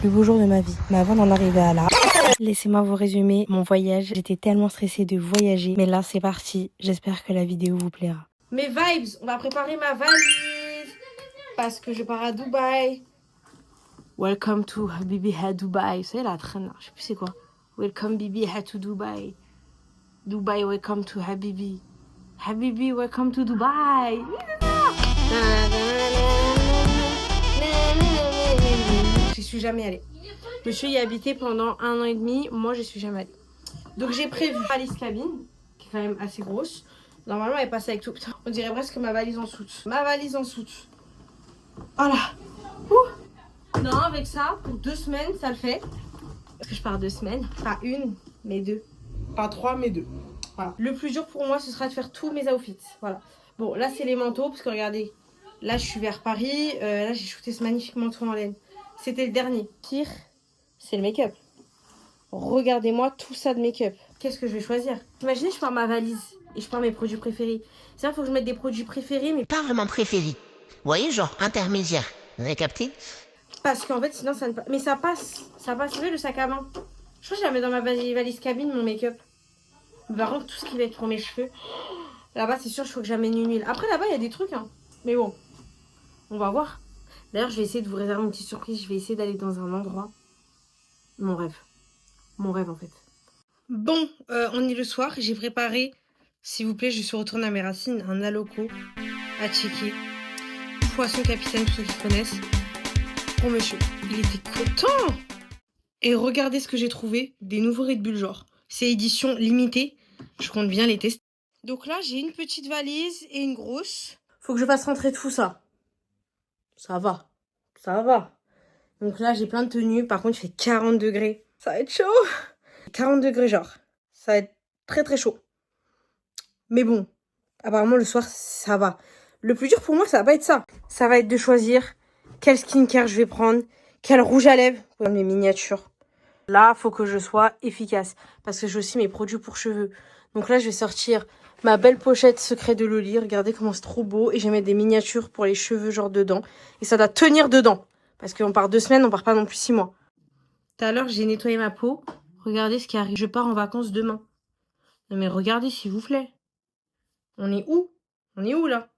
plus beau jour de ma vie. Mais avant d'en arriver à là, laissez-moi vous résumer mon voyage. J'étais tellement stressée de voyager. Mais là, c'est parti. J'espère que la vidéo vous plaira. Mes vibes, on va préparer ma valise. Parce que je pars à Dubaï. Welcome to Habibi à Dubaï. C'est la traîne là, je sais plus c'est quoi. Welcome Bibi to Dubaï. Dubaï, welcome to Habibi. Habibi, welcome to Dubaï. Je suis jamais allée. Monsieur y a habité pendant 1 an et demi. Moi, je suis jamais allée. Donc, j'ai prévu une valise cabine, qui est quand même assez grosse. Normalement, elle passe avec tout. Putain, on dirait presque ma valise en soute. Ma valise en soute. Voilà. Ouh. Non, avec ça, pour 2 semaines, ça le fait. Parce que je pars 2 semaines. Pas 1, mais 2. Pas 3, mais 2. Voilà. Le plus dur pour moi, ce sera de faire tous mes outfits. Voilà. Bon, là, c'est les manteaux, parce que regardez, là, je suis vers Paris. Là, j'ai shooté ce magnifique manteau en laine. C'était le dernier. Pire, c'est le make-up. Regardez-moi tout ça de make-up. Qu'est-ce que je vais choisir? Imaginez, je pars ma valise et je pars mes produits préférés. C'est vrai, il faut que je mette des produits préférés, mais Pas vraiment préféré. Vous voyez, genre intermédiaire. Vous avez capté? parce qu'en fait, sinon, ça ne passe. Mais ça passe. Ça passe, le sac à main. Je crois que je la mets dans ma valise cabine, mon make-up. Par contre, tout ce qui va être pour mes cheveux. Là-bas, c'est sûr, il faut que j'amène une huile. Après, là-bas, il y a des trucs, hein. Mais bon, on va voir. D'ailleurs, je vais essayer de vous réserver une petite surprise. Je vais essayer d'aller dans un endroit. Mon rêve. Mon rêve, en fait. Bon, on est le soir. J'ai préparé, s'il vous plaît, je suis retournée à mes racines, un aloco à checker. Poisson capitaine, pour ceux qui connaissent. Pour monsieur. Il était content. Et regardez ce que j'ai trouvé. Des nouveaux Red Bull, genre. C'est édition limitée. Je compte bien les tester. Donc là, j'ai une petite valise et une grosse. Faut que je fasse rentrer tout ça. Ça va. Ça va. Donc là, j'ai plein de tenues. Par contre, il fait 40 degrés. Ça va être chaud. 40 degrés, genre. Ça va être très, très chaud. Mais bon, apparemment, le soir, ça va. Le plus dur pour moi, ça va pas être ça. Ça va être de choisir quel skincare je vais prendre, quel rouge à lèvres, mes miniatures. Là, faut que je sois efficace. Parce que j'ai aussi mes produits pour cheveux. Donc là, je vais sortir ma belle pochette secret de Loli. Regardez comment c'est trop beau. Et je vais mettre des miniatures pour les cheveux, genre dedans. Et ça doit tenir dedans. Parce qu'on part 2 semaines, on part pas non plus 6 mois. Tout à l'heure, j'ai nettoyé ma peau. Regardez ce qui arrive. Je pars en vacances demain. Non mais regardez, s'il vous plaît. On est où? On est où, là?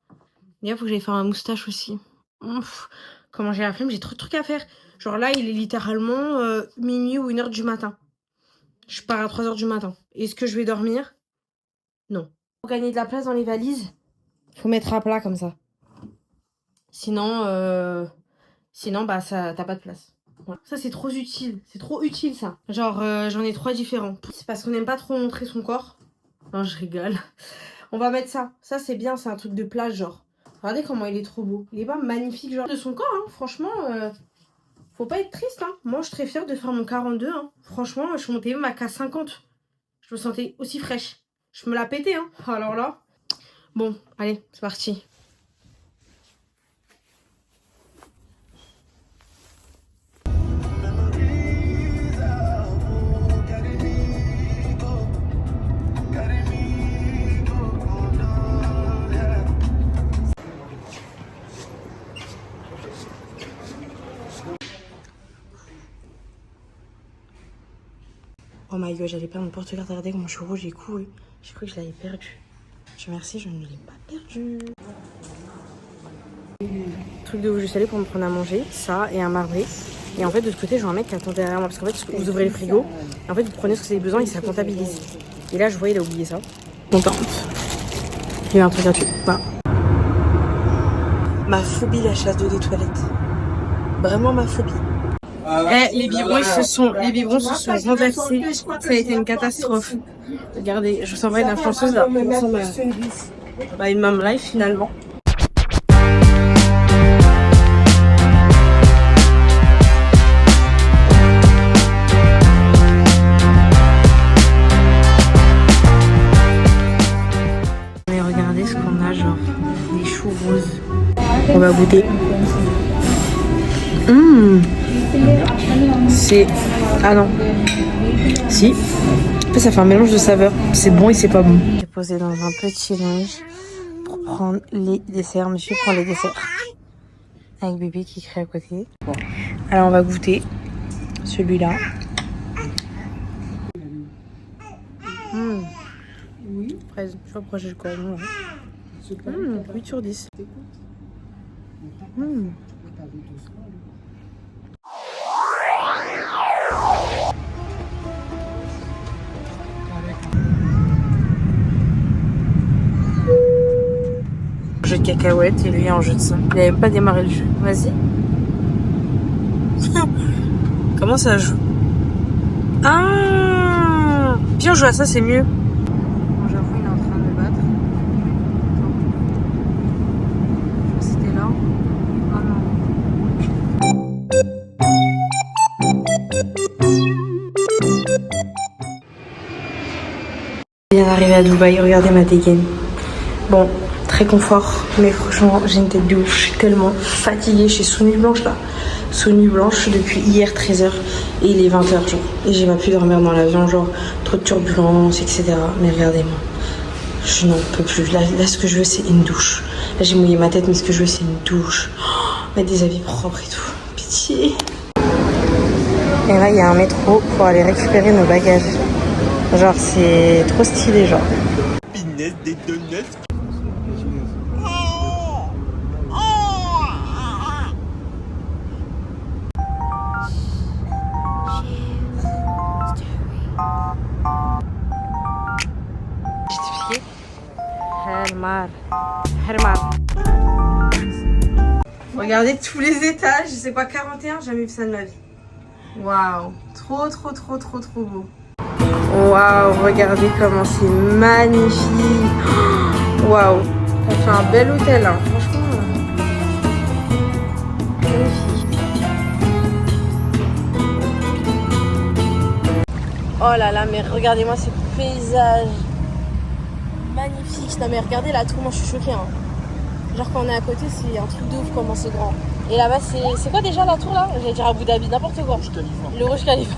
D'ailleurs, faut que j'aille faire ma moustache aussi. Ouf, comment j'ai la flemme, j'ai trop de trucs à faire. Genre là, il est littéralement minuit ou 1h du matin. Je pars à 3h du matin. Est-ce que je vais dormir? Non. Pour gagner de la place dans les valises, faut mettre à plat comme ça. Sinon, bah ça, t'as pas de place. Voilà. Ça, c'est trop utile. C'est trop utile, ça. Genre, j'en ai 3 différents. C'est parce qu'on n'aime pas trop montrer son corps. Non, je rigole. On va mettre ça. Ça, c'est bien. C'est un truc de plage, genre. Regardez comment il est trop beau. Il est pas magnifique, genre, de son corps, hein. Franchement, faut pas être triste, hein. Moi, je suis très fière de faire mon 42, hein. Franchement, je suis montée même à K50. Je me sentais aussi fraîche. Je me la pétais, hein. Alors là. Bon, allez, c'est parti. Oh my god, j'allais perdre mon porte-carte. Regardez comment je suis rouge et couru. J'ai cru que je l'avais perdu. Je remercie, je ne l'ai pas perdu. Truc de où je suis allée pour me prendre à manger, ça et un marbré. Et en fait, de ce côté, je vois un mec qui attend derrière moi. Parce qu'en fait, vous ouvrez le frigo. Et en fait, vous prenez ce que vous avez besoin et ça comptabilise. Et là, je vois, il a oublié ça. Contente. Il y a un truc gratuit. Voilà. Ma phobie, la chasse d'eau des toilettes. Vraiment ma phobie. Les biberons se sont renversés. Ça a été une catastrophe. Regardez, je vous envoie une influenceuse là. Ça ressemble à une mom life finalement. Mais regardez ce qu'on a, genre des choux roses. On va goûter. C'est... Ah non. Si. En fait, ça fait un mélange de saveurs. C'est bon et c'est pas bon. J'ai posé dans un petit linge pour prendre les desserts. Monsieur prend les desserts. Avec bébé qui crie à côté. Alors, on va goûter. Celui-là. Fraise, je sais pas pourquoi j'ai le cordon là. 8 sur 10. Jeu de cacahuètes et lui en jeu de sang. Il a même pas démarré le jeu. Vas-y. Comment ça joue? Ah, bien joué à ça, c'est mieux. Bon, j'avoue, il est en train de me battre. Attends. C'était là. Oh non. Je viens d'arriver à Dubaï, regardez ma dégaine. Bon, très confort, mais franchement, j'ai une tête de ouf. Je suis tellement fatiguée, je suis sous nuit blanche là. Sous nuit blanche depuis hier 13h et il est 20h genre. Et j'ai pas pu dormir dans l'avion, genre trop de turbulences, etc. Mais regardez-moi, je n'en peux plus. Là, ce que je veux, c'est une douche. Là, j'ai mouillé ma tête, mais ce que je veux, c'est une douche. Oh, mettre des habits propres et tout. Pitié. Et là, il y a un métro pour aller récupérer nos bagages. Genre, c'est trop stylé, genre. Pinesse des donuts. Hermar. Regardez tous les étages, c'est quoi 41, j'ai jamais vu ça de ma vie. Waouh, trop beau. Waouh, regardez comment c'est magnifique. Waouh, ça fait un bel hôtel, hein. Franchement. Magnifique. Oh là là, mais regardez-moi ces paysages. Magnifique. Non mais regardez la tour, moi je suis choquée. Hein. Genre quand on est à côté, c'est un truc de ouf comment c'est grand. Et là-bas, c'est quoi déjà la tour là? J'allais dire Abu Dhabi, n'importe quoi. Le Burj Khalifa,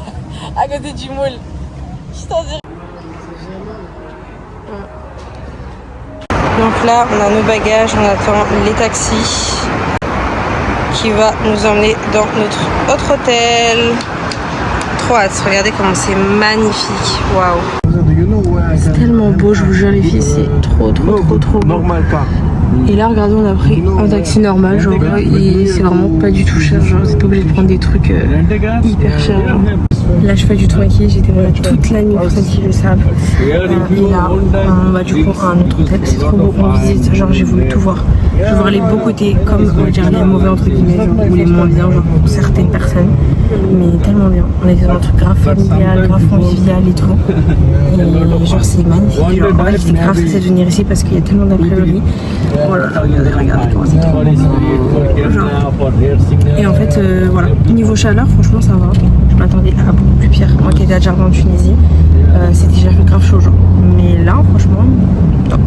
à côté du mall. Je t'en dirais. Donc là, on a nos bagages, on attend les taxis qui va nous emmener dans notre autre hôtel. Trop hâte, regardez comment c'est magnifique. Waouh. C'est tellement beau, je vous jure les filles, c'est trop beau. Et là regardez, on a pris un taxi normal, genre et c'est vraiment pas du tout cher, genre c'est pas obligé de prendre des trucs hyper chers. Genre. Là je suis pas du tout maquillée, j'étais voilà toute la nuit pour celles qui le savent. Et là on va du coup à un autre hôtel, c'est trop beau, on visite, genre j'ai voulu tout voir. Je veux voir les beaux côtés comme on va dire les mauvais entre guillemets, genre, ou les moins bien genre pour certaines personnes. Mais tellement bien, on était dans un truc grave familial, grave convivial et tout. Et genre c'est magnifique, genre en vrai j'étais grave stressée de venir ici parce qu'il y a tellement d'a priori. Voilà, regardez comment c'est trop beau. Genre. Et en fait voilà, niveau chaleur franchement ça va. Je m'attendais à beaucoup plus pire. Moi qui étais à Djerba en Tunisie, c'était déjà grave chaud genre. Mais là franchement, top.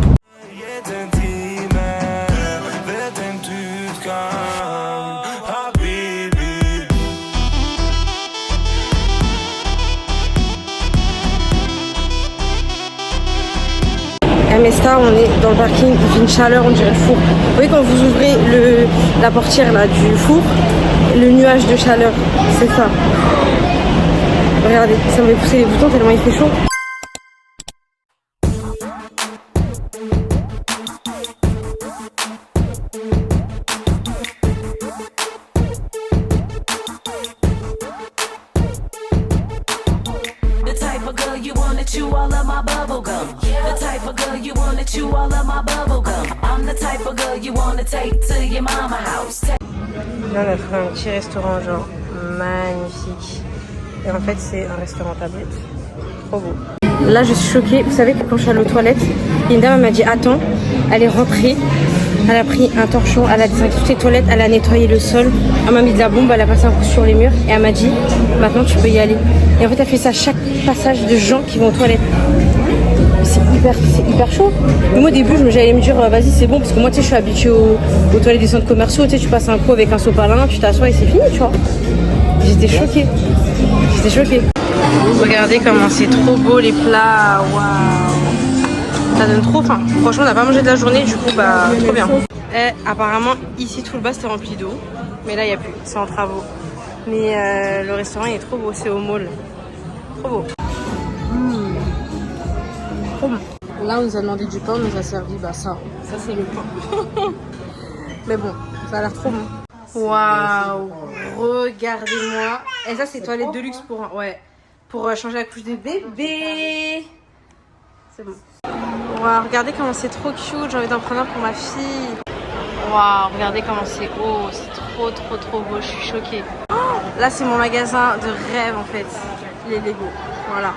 Mesta, on est dans le parking, il fait une chaleur, on dirait le four. Vous voyez quand vous ouvrez la portière là du four, le nuage de chaleur, c'est ça. Regardez, ça me fait pousser les boutons tellement il fait chaud. chew all of my bubble gum. The type of girl you wanna chew all of my bubble gum. I'm the type of girl you wanna take to your mama house. Là on a trouvé un petit restaurant genre magnifique. Et en fait c'est un restaurant tablette. Trop beau. Là je suis choquée, vous savez que quand je suis allée aux toilettes, une dame m'a dit attends, elle est rentrée, elle a pris un torchon, elle a désinfecté toutes les toilettes, elle a nettoyé le sol, elle m'a mis de la bombe, elle a passé un coup sur les murs et elle m'a dit maintenant tu peux y aller. Et en fait elle fait ça à chaque passage de gens qui vont aux toilettes. C'est hyper chaud. Mais moi au début j'allais me dire vas-y c'est bon parce que moi tu sais je suis habituée aux toilettes des centres commerciaux, tu sais tu passes un coup avec un sopalin, tu t'assois et c'est fini tu vois. J'étais choquée. Regardez comment c'est trop beau les plats, waouh. Ça donne trop faim. Franchement on n'a pas mangé de la journée du coup bah trop bien. Et apparemment ici tout le bas c'était rempli d'eau. Mais là il n'y a plus, c'est en travaux. Mais le restaurant il est trop beau, c'est au mall. Trop beau. Trop bon. Là on nous a demandé du pain, on nous a servi ça c'est le pain. Mais bon, ça a l'air trop bon. Waouh, regardez-moi. Et ça c'est toilette de luxe pour changer la couche de bébé. C'est bon. Waouh, regardez comment c'est trop cute, j'ai envie d'en prendre un pour ma fille. Waouh, regardez comment c'est haut, c'est trop beau, je suis choquée. Oh, là c'est mon magasin de rêve en fait, les Lego, voilà.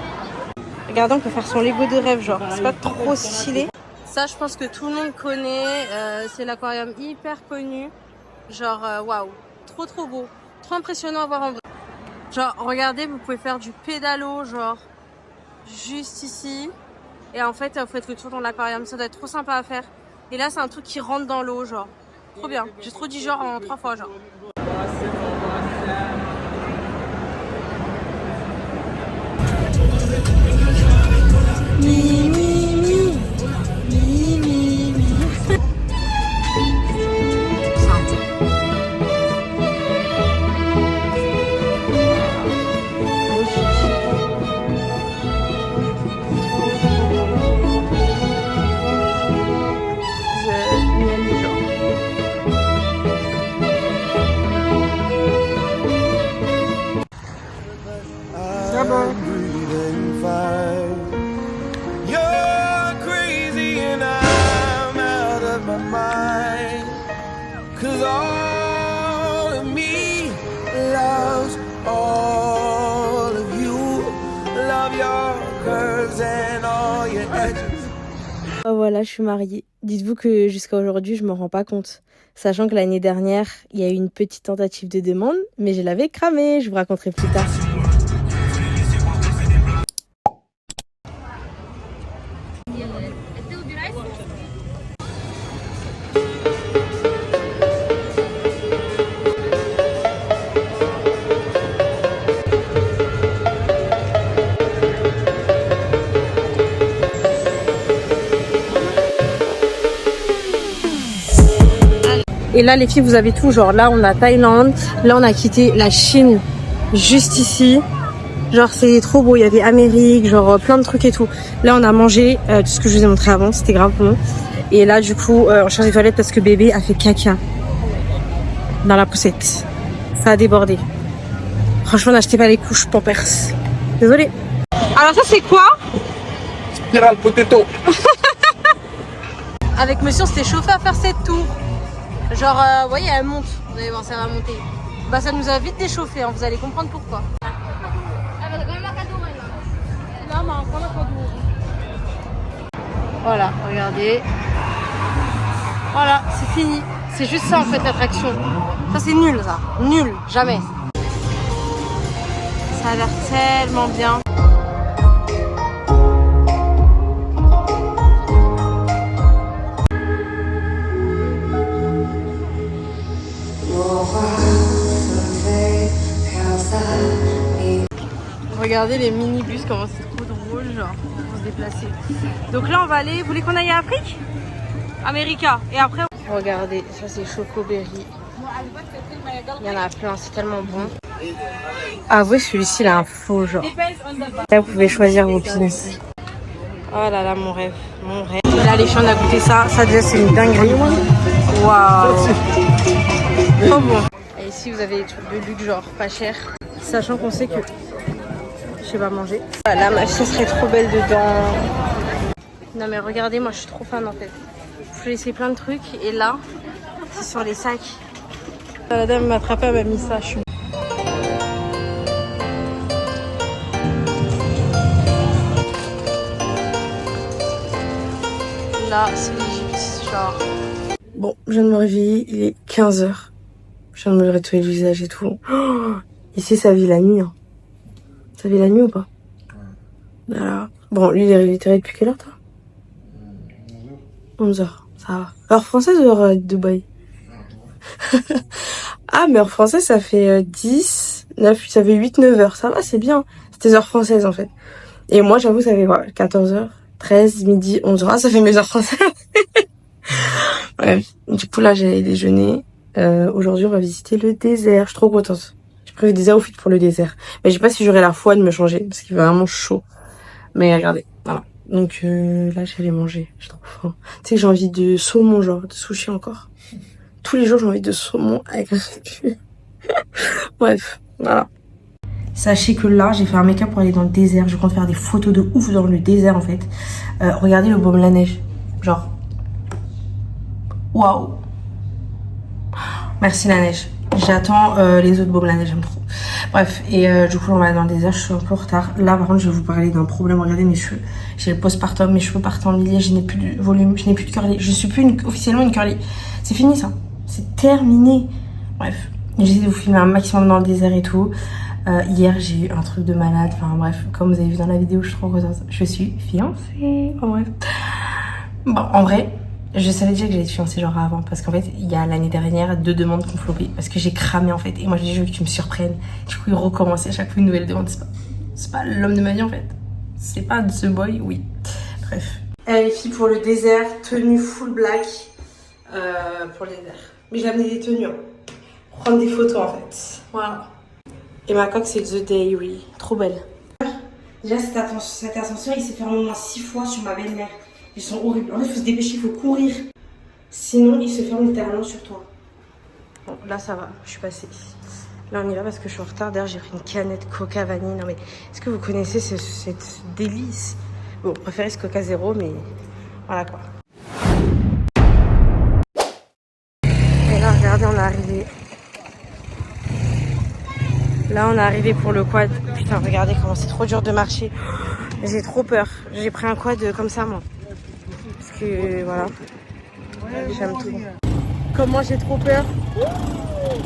Regardez, on peut faire son Lego de rêve, genre, c'est pas trop stylé. Ça je pense que tout le monde connaît, c'est l'aquarium hyper connu. Genre, waouh, trop beau, trop impressionnant à voir en vrai. Genre, regardez, vous pouvez faire du pédalo, genre, juste ici. Et en fait, vous faites le tour dans l'aquarium, ça doit être trop sympa à faire. Et là, c'est un truc qui rentre dans l'eau, genre. Trop bien. J'ai trop dit genre en 3 fois, genre. Cause all of me loves all of you. Love your curves and all your edges. Oh voilà, je suis mariée. Dites-vous que jusqu'à aujourd'hui, je me rends pas compte. Sachant que l'année dernière, il y a eu une petite tentative de demande, mais je l'avais cramée. Je vous raconterai plus tard. Et là les filles vous avez tout, genre là on a Thaïlande, là on a quitté la Chine juste ici. Genre c'est trop beau, il y avait Amérique, genre plein de trucs et tout. Là on a mangé tout ce que je vous ai montré avant, c'était grave bon. Et là du coup on change les toilettes parce que bébé a fait caca dans la poussette. Ça a débordé. Franchement n'achetez pas les couches Pampers. Désolée. Alors ça c'est quoi? Spiral potato. Avec monsieur on s'était chauffé à faire cette tour. Genre, vous voyez, elle monte. Vous allez voir, ça va monter. Bah, ça nous a vite déchauffé, hein. Vous allez comprendre pourquoi. Voilà, regardez. Voilà, c'est fini. C'est juste ça, en fait, l'attraction. Ça, c'est nul, ça. Nul, jamais. Ça a l'air tellement bien. Regardez les minibus, comment c'est trop drôle, genre, pour se déplacer. Donc là, on va aller. Vous voulez qu'on aille à Afrique? America. Et après, regardez, ça c'est Chocoberry. Il y en a plein, c'est tellement bon. Ah, ouais, celui-ci, il a un faux, genre. Là, vous pouvez choisir vos pins. Oh là là, mon rêve, mon rêve. Et là, les filles, on a goûté ça. Ça, déjà, c'est une dinguerie. Waouh. Trop bon. Et ici, vous avez des trucs de luxe, genre, pas cher. Sachant qu'on sait que je sais pas manger. Là, ma fille serait trop belle dedans. Non, mais regardez, moi, je suis trop fan, en fait. Vous pouvez laisser plein de trucs. Et là, c'est sur les sacs. La dame m'a attrapé, elle m'a mis ça. Je suis... Là, c'est l'Égypte, genre. Bon, je viens de me réveiller, il est 15h. Je viens de me nettoyer le visage et tout. Oh, ici, ça vit la nuit. Hein. Ça vit la nuit ou pas? Voilà. Bon, lui, il est réveillé depuis quelle heure, toi? 11h, ça va. Heure française ou heure Dubaï? Ah, mais heure française, ça fait 10, 9, ça fait 8, 9 heures. Ça va, c'est bien. C'était heure française, en fait. Et moi, j'avoue, ça fait quoi, 14h, 13, midi, 11h. Ah, ça fait mes heures françaises. Ouais. Du coup, là, j'ai déjeuné. Aujourd'hui, on va visiter le désert. Je suis trop contente. J'ai prévu des outfits pour le désert. Mais je sais pas si j'aurai la foi de me changer parce qu'il fait vraiment chaud. Mais regardez, voilà. Donc là, j'allais manger. J'ai trop faim. Tu sais que j'ai envie de saumon, genre de sushi encore. Tous les jours, j'ai envie de saumon avec un sushi. Bref, voilà. Sachez que là, j'ai fait un make-up pour aller dans le désert. Je compte faire des photos de ouf dans le désert en fait. Regardez le baume la neige. Genre. Waouh. Merci la neige. J'attends les autres baumes la neige, j'aime trop. Bref, et du coup, on va aller dans le désert. Je suis un peu en retard. Là, par contre, je vais vous parler d'un problème. Regardez mes cheveux. J'ai le postpartum, mes cheveux partent en milliers. Je n'ai plus de volume, je n'ai plus de curly. Je suis plus officiellement une curly. C'est fini ça. C'est terminé. Bref, j'essaie de vous filmer un maximum dans le désert et tout. Hier, j'ai eu un truc de malade. Enfin bref, comme vous avez vu dans la vidéo, je suis trop contente. Je suis fiancée. Enfin bref. Bon, en vrai, je savais déjà que j'allais être fiancée genre avant. Parce qu'en fait, il y a l'année dernière 2 demandes qui ont flopé. Parce que j'ai cramé en fait. Et moi, je dis, je veux que tu me surprennes. Du coup, il recommençait à chaque fois une nouvelle demande. C'est pas l'homme de ma vie en fait. C'est pas ce boy, oui. Bref. Les filles, pour le désert, tenue full black. Pour le désert. Mais j'ai amené des tenues. Hein. Prendre des photos en fait. Voilà. Et ma coque, c'est The Dairy. Trop belle. Déjà, cet ascenseur, il s'est fermé au moins 6 fois sur ma belle-mère. Ils sont horribles. En fait, il faut se dépêcher, il faut courir. Sinon, il se ferme littéralement sur toi. Bon, là, ça va. Je suis passée. Là, on y va parce que je suis en retard. D'ailleurs, j'ai pris une canette Coca vanille. Non, mais est-ce que vous connaissez cette délice? Bon, je préfère ce Coca zéro, mais voilà quoi. Et là, regardez, on est arrivé. Là, on est arrivé pour le quad. Putain, regardez comment c'est trop dur de marcher. J'ai trop peur. J'ai pris un quad comme ça, moi. Parce que, voilà. J'aime trop. Comment j'ai trop peur.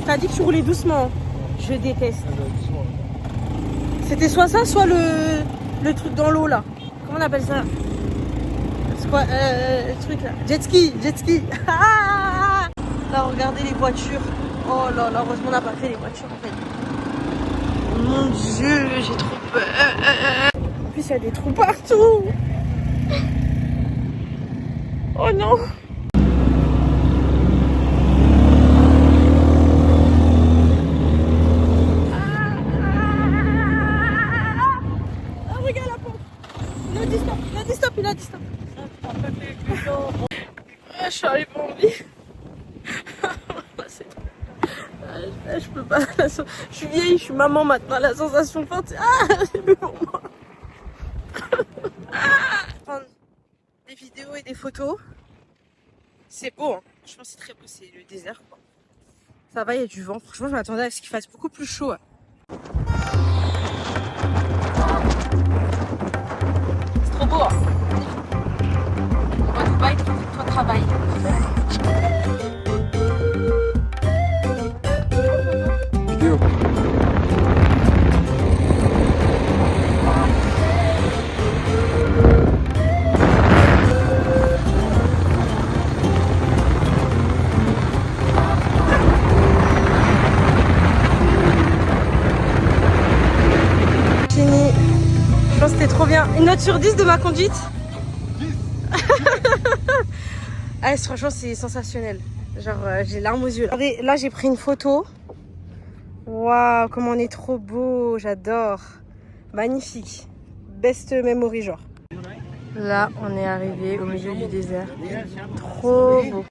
T'as dit que tu roulais doucement. Je déteste. C'était soit ça, soit le truc dans l'eau, là. Comment on appelle ça? C'est quoi le truc, là? Jet ski. Là, regardez les voitures. Oh là là, heureusement, on n'a pas fait les voitures, en fait. Mon Dieu, j'ai trop peur. En plus, il y a des trous partout. Oh non. Ah, regarde la pompe. Il a dit stop. Je suis arrivée en vie. Je peux pas. Je suis vieille, je suis maman maintenant. La sensation forte, c'est plus pour moi. Prendre des vidéos et des photos. C'est beau, hein. Je pense que c'est très beau. C'est le désert, quoi. Ça va, il y a du vent. Franchement, je m'attendais à ce qu'il fasse beaucoup plus chaud. C'est trop beau, hein. Moi, Dubaï, toi, travail. Fini. Je pense que c'était trop bien. Une note sur 10 de ma conduite. Ah, franchement, c'est sensationnel. Genre, j'ai larmes aux yeux. Regardez, là, j'ai pris une photo. Waouh, comment on est trop beau. J'adore. Magnifique. Best memory, genre. Là, on est arrivé au milieu du désert. Trop beau.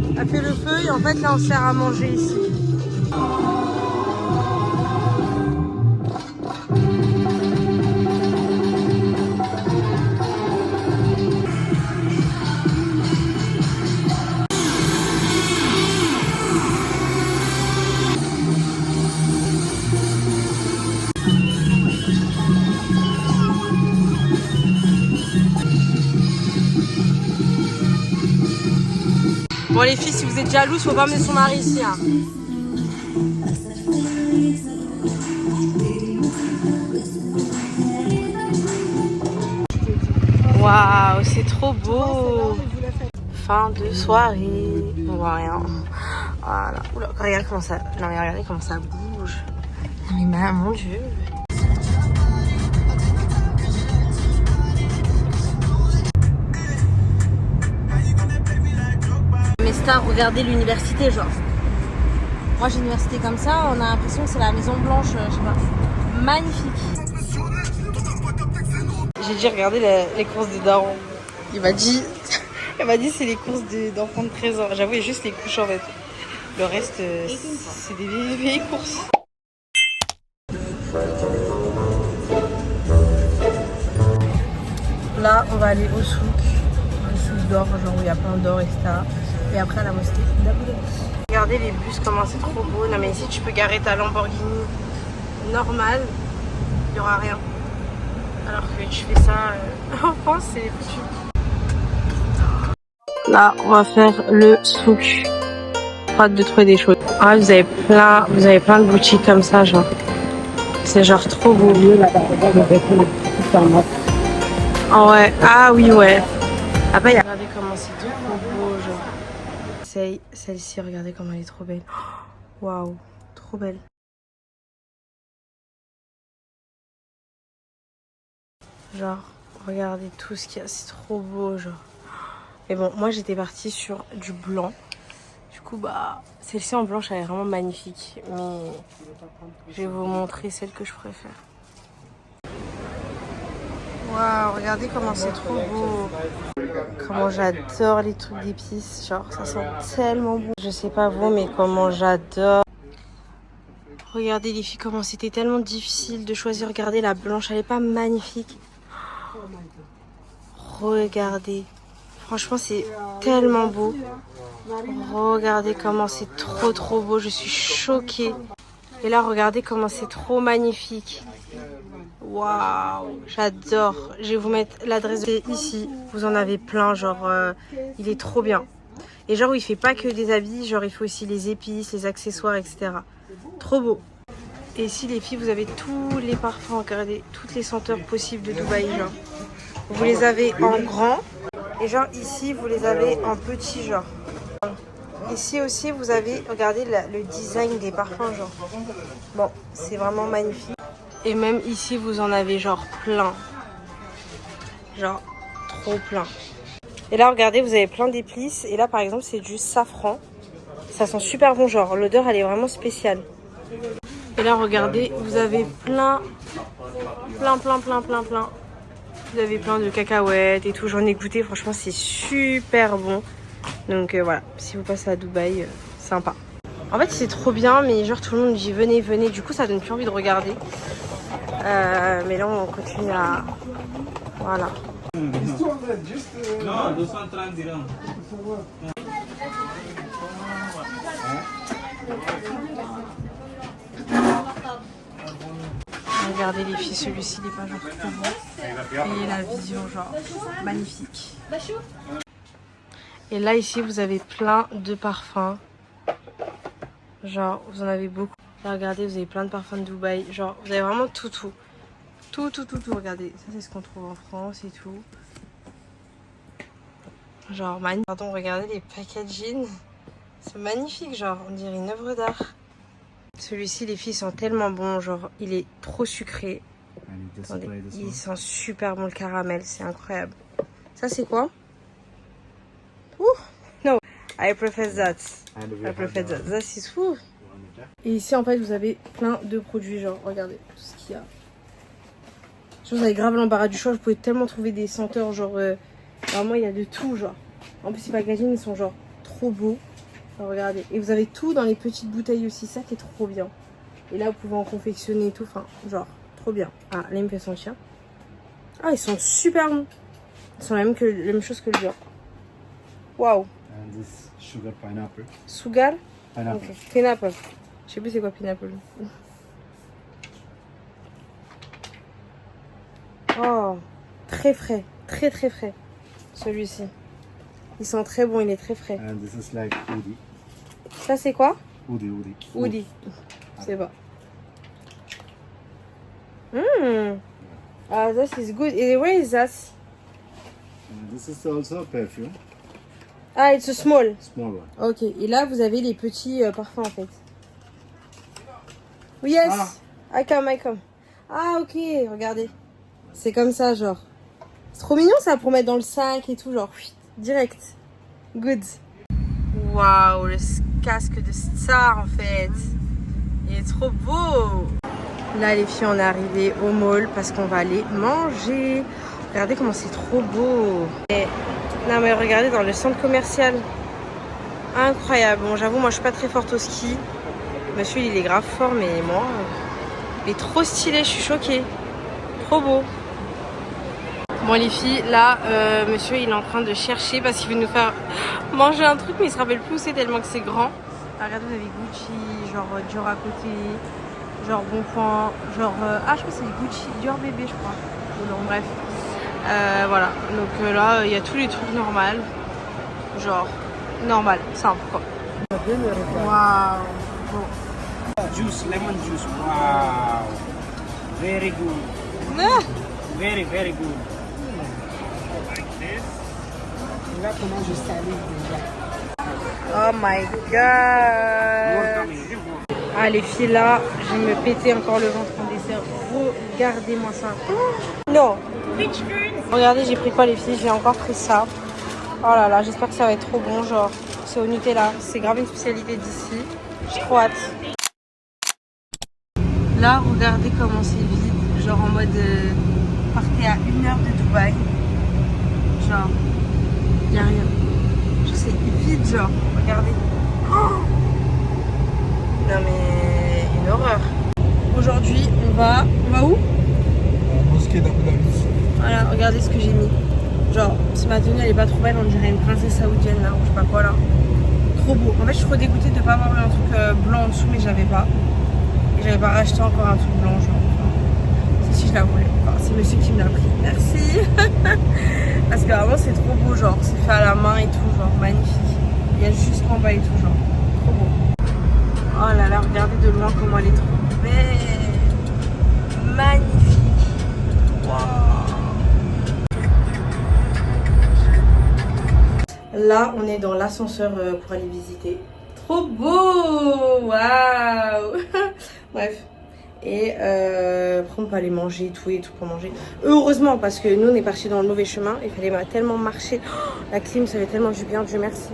On a fait le feu et en fait, là, on sert à manger ici. Bon les filles, si vous êtes jalouses, faut pas amener son mari ici. Hein. Waouh, c'est trop beau. Fin de soirée. On voit rien. Voilà. Oula, regardez comment ça. Non mais regardez comment ça bouge. Non mais mon Dieu. Putain, regardez l'université, genre. Moi, j'ai une université comme ça, on a l'impression que c'est la Maison Blanche, je sais pas. Magnifique. J'ai dit regarder les courses des darons. Il m'a dit c'est les courses d'enfants de 13 ans. J'avoue, il y a juste les couches en fait. Le reste, c'est des vieilles courses. Là, on va aller au souk. Le souk d'or, genre où il y a plein d'or, etc. Et après à la mosquée d'Abu Dhabi. Regardez les bus, comment c'est trop beau. Non mais ici, tu peux garer ta Lamborghini normale. Il n'y aura rien. Alors que tu fais ça en France, c'est foutu. Là, on va faire le souk. Hâte de trouver des choses. Ah, vous avez plein de boutiques comme ça, genre. C'est genre trop beau. Ah ouais, ah oui, ouais. Après, regardez comment c'est trop beau, genre. Celle-ci, regardez comment elle est trop belle. Waouh, trop belle. Genre, regardez tout ce qu'il y a, c'est trop beau, genre. Mais bon, moi j'étais partie sur du blanc. Du coup, bah, celle-ci en blanche, elle est vraiment magnifique. Mais je vais vous montrer celle que je préfère. Waouh, regardez comment c'est trop beau. Comment j'adore les trucs d'épices. Genre, ça sent tellement bon. Je sais pas vous, mais comment j'adore. Regardez les filles, comment c'était tellement difficile de choisir. Regardez la blanche, elle est pas magnifique. Regardez. Franchement, c'est tellement beau. Regardez comment c'est trop beau. Je suis choquée. Et là, regardez comment c'est trop magnifique. Waouh, j'adore. Je vais vous mettre l'adresse ici. Vous en avez plein, genre, il est trop bien. Et genre, il fait pas que des habits, genre, il fait aussi les épices, les accessoires, etc. Trop beau. Et ici, les filles, vous avez tous les parfums, regardez, toutes les senteurs possibles de Dubaï, genre. Vous les avez en grand. Et genre, ici, vous les avez en petit, genre. Ici aussi, vous avez, regardez le design des parfums, genre. Bon, c'est vraiment magnifique. Et même ici, vous en avez genre plein. Genre, trop plein. Et là, regardez, vous avez plein d'épices. Et là, par exemple, c'est du safran. Ça sent super bon, genre. L'odeur, elle est vraiment spéciale. Et là, regardez, vous avez plein. Vous avez plein de cacahuètes et tout. J'en ai goûté, franchement, c'est super bon. Donc voilà, si vous passez à Dubaï, sympa. En fait, c'est trop bien, mais genre tout le monde dit venez. Du coup, ça donne plus envie de regarder. Mais là, on continue à... Voilà. Regardez les filles, celui-ci il est pas genre trop bon. Et la vision genre magnifique. Et là ici vous avez plein de parfums. Genre vous en avez beaucoup. Et regardez, vous avez plein de parfums de Dubaï. Genre vous avez vraiment tout. Tout. Regardez, ça c'est ce qu'on trouve en France et tout. Genre magnifique. Pardon, regardez les packaging. C'est magnifique, genre on dirait une œuvre d'art. Celui-ci, les filles, sont tellement bons. Genre, il est trop sucré. Attendez, il sent super bon le caramel. C'est incroyable. Ça, c'est quoi? Ouh, no, I prefer that. I prefer that. That is fou. Et ici, en fait, vous avez plein de produits. Genre, regardez tout ce qu'il y a. Genre, vous avez grave l'embarras du choix. Vous pouvez tellement trouver des senteurs. Genre, vraiment, il y a de tout. Genre, en plus, les packaging, ils sont genre trop beaux. Alors, regardez, et vous avez tout dans les petites bouteilles aussi, ça qui est trop bien. Et là vous pouvez en confectionner et tout, enfin genre trop bien. Ah là il me fait sentir. Ah ils sont super bons. Ils sont la même chose que le genre. Waouh. And this sugar pineapple. Sugar. Pineapple. Okay. Pineapple. Je sais plus c'est quoi pineapple. Oh très frais, très frais. Celui-ci. Ils sont très bons, il est très frais. And this is like Oudi. Ça c'est quoi? Oudi. Oudi. C'est pas. Ah, this is good. And where is that? This is also perfume. Ah, it's a small. Small one. Ok. Et là, vous avez les petits parfums en fait. Oui, yes. I come. Ah, ok. Regardez. C'est comme ça, genre. C'est trop mignon ça pour mettre dans le sac et tout, genre. Direct. Good. Waouh, le casque de star en fait. Il est trop beau. Là les filles, on est arrivé au mall parce qu'on va aller manger. Regardez comment c'est trop beau. Et... non mais regardez dans le centre commercial. Incroyable. Bon j'avoue moi je suis pas très forte au ski. Monsieur il est grave fort mais moi il est trop stylé, je suis choquée. Trop beau. Bon les filles, là monsieur il est en train de chercher parce qu'il veut nous faire manger un truc mais il se rappelle plus où c'est tellement que c'est grand. Ah, regardez vous avez Gucci, genre Dior à côté, genre Bonpoint, genre ah je crois que c'est Gucci, Dior bébé je crois. Donc bref. Voilà, donc là il y a tous les trucs normaux. Genre normal, simple quoi. Waouh. Bon. Juice, lemon juice. Wow. Very good. Ah. Very, very good. Like this. On va comment je salue déjà. Oh my god. Ah les filles là, je vais me péter encore le ventre en dessert. Regardez-moi ça. Non. Regardez j'ai pris quoi les filles, j'ai encore pris ça. Oh là là, j'espère que ça va être trop bon, genre c'est au Nutella. C'est grave une spécialité d'ici. J'ai trop hâte. Là regardez comment c'est vide. Genre en mode partez à 1 heure de Dubaï. Genre y'a rien. Genre c'est vide genre. Regardez. Oh non mais une horreur. Aujourd'hui on va où? Mosquée d'Abu Dhabi. Voilà, regardez ce que j'ai mis. Genre, si ma tenue elle est pas trop belle, on dirait une princesse saoudienne là, ou je sais pas quoi là. Trop beau. En fait, je suis trop dégoûtée de pas avoir eu un truc blanc en dessous, mais j'avais pas. Et j'avais pas racheté encore un truc blanc, genre. Enfin, si je la voulais. Enfin, c'est monsieur qui me l'a pris. Merci. Parce que vraiment, c'est trop beau, genre. C'est fait à la main et tout, genre, magnifique. Il y a juste en bas et tout, genre. Trop beau. Oh là là, regardez de loin comment elle est trop belle. Magnifique. Là, on est dans l'ascenseur pour aller visiter. Trop beau! Waouh! Bref. Et après, on peut aller manger et tout pour manger. Heureusement, parce que nous, on est partis dans le mauvais chemin. Il fallait tellement marcher. Oh, la clim, ça fait tellement du bien. Dieu merci.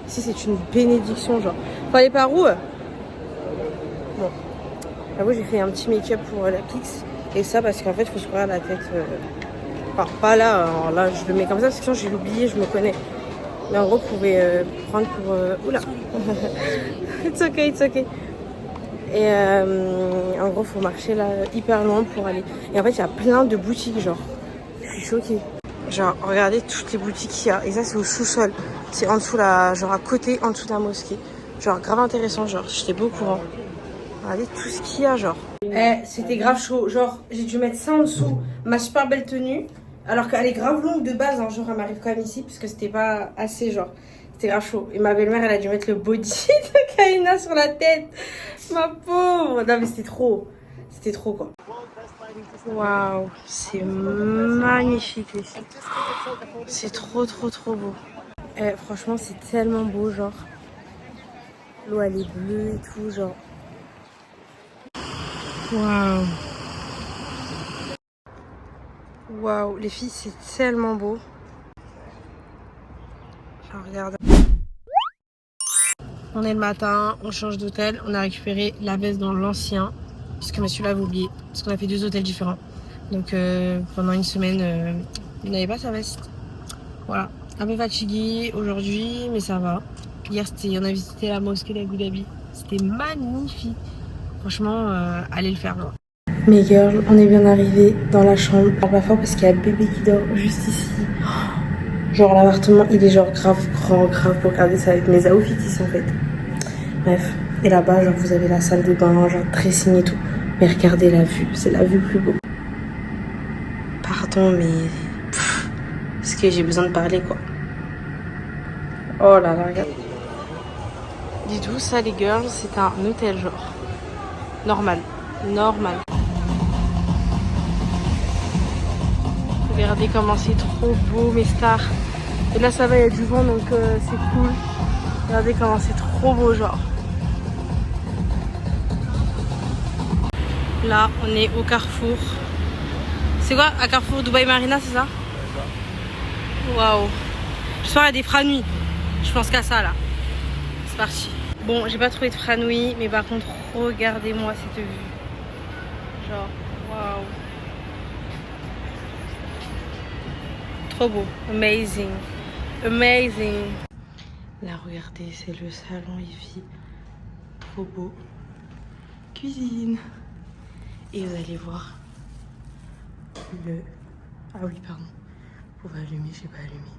Ici, c'est une bénédiction, genre. Faut aller par où? Bon. J'avoue, j'ai fait un petit make-up pour la Pix. Et ça, parce qu'en fait, il faut se couvrir la tête. Enfin, pas là. Alors là, je le mets comme ça, parce que sinon, j'ai oublié, je me connais. Mais en gros, vous pouvez prendre pour... Oula. It's okay, it's okay. Et en gros, faut marcher là hyper loin pour aller. Et en fait, il y a plein de boutiques, genre. Je suis choquée. Genre, regardez toutes les boutiques qu'il y a. Et ça, c'est au sous-sol. C'est en dessous, là, genre à côté, en dessous de la mosquée. Genre, grave intéressant, genre. J'étais pas au courant. Regardez tout ce qu'il y a, genre. C'était grave chaud. Genre, j'ai dû mettre ça en dessous. Ma super belle tenue. Alors qu'elle est grave longue de base, hein, genre elle m'arrive quand même ici parce que c'était pas assez, genre c'était grave chaud. Et ma belle-mère elle a dû mettre le body de Kaina sur la tête, ma pauvre. Non mais c'était trop quoi. Waouh, c'est magnifique les filles. C'est trop beau. Franchement c'est tellement beau, genre l'eau elle est bleue et tout, genre waouh. Waouh, les filles, c'est tellement beau. Enfin, regarde. On est le matin, on change d'hôtel. On a récupéré la veste dans l'ancien. Parce que monsieur l'avait oublié. Parce qu'on a fait 2 hôtels différents. Donc, pendant une semaine, il n'avait pas sa veste. Voilà. Un peu fatigué aujourd'hui, mais ça va. Hier, on a visité la mosquée d'Abu Dhabi. C'était magnifique. Franchement, allez le faire. Genre. Mes girls, on est bien arrivés dans la chambre. Pas fort parce qu'il y a bébé qui dort juste ici. Genre l'appartement il est genre grave grand, grave pour regarder ça avec mes outfits ici en fait. Bref, et là-bas genre vous avez la salle de bain, genre dressing et tout. Mais regardez la vue, c'est la vue plus beau. Pardon mais... parce que j'ai besoin de parler quoi. Oh là là, regarde. Dites-vous ça les girls, c'est un hôtel genre. Normal. Regardez comment c'est trop beau mes stars. Et là ça va, il y a du vent donc c'est cool. Regardez comment c'est trop beau genre. Là on est au Carrefour. C'est quoi à Carrefour Dubaï Marina, c'est ça? Waouh. Je sors à des nuit. Je pense qu'à ça là. c'est parti. Bon, j'ai pas trouvé de franouille, mais par contre, regardez-moi cette vue. Genre, waouh. Trop beau. Amazing. Amazing. Là, regardez, c'est le salon Ivy. Trop beau. Cuisine. Et vous allez voir le... Ah oui, pardon. Vous pouvez allumer, j'ai pas allumé.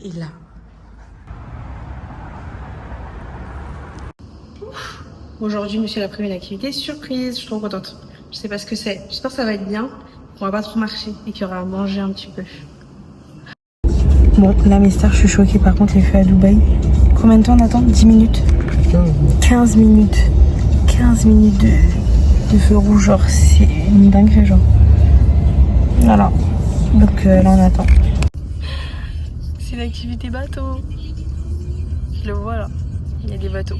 Et là... Aujourd'hui, monsieur a prévu une activité surprise. Je suis trop contente. Je sais pas ce que c'est. J'espère que ça va être bien. On va pas trop marcher et qu'il y aura à manger un petit peu. Bon, là, mes stars, je suis choquée. Par contre, les feux à Dubaï. Combien de temps on attend? 10 minutes 15 minutes. 15 minutes de feu rouge. Genre, c'est une dinguerie, genre. Voilà. Donc là, on attend. C'est l'activité bateau. Je le vois là. Il y a des bateaux.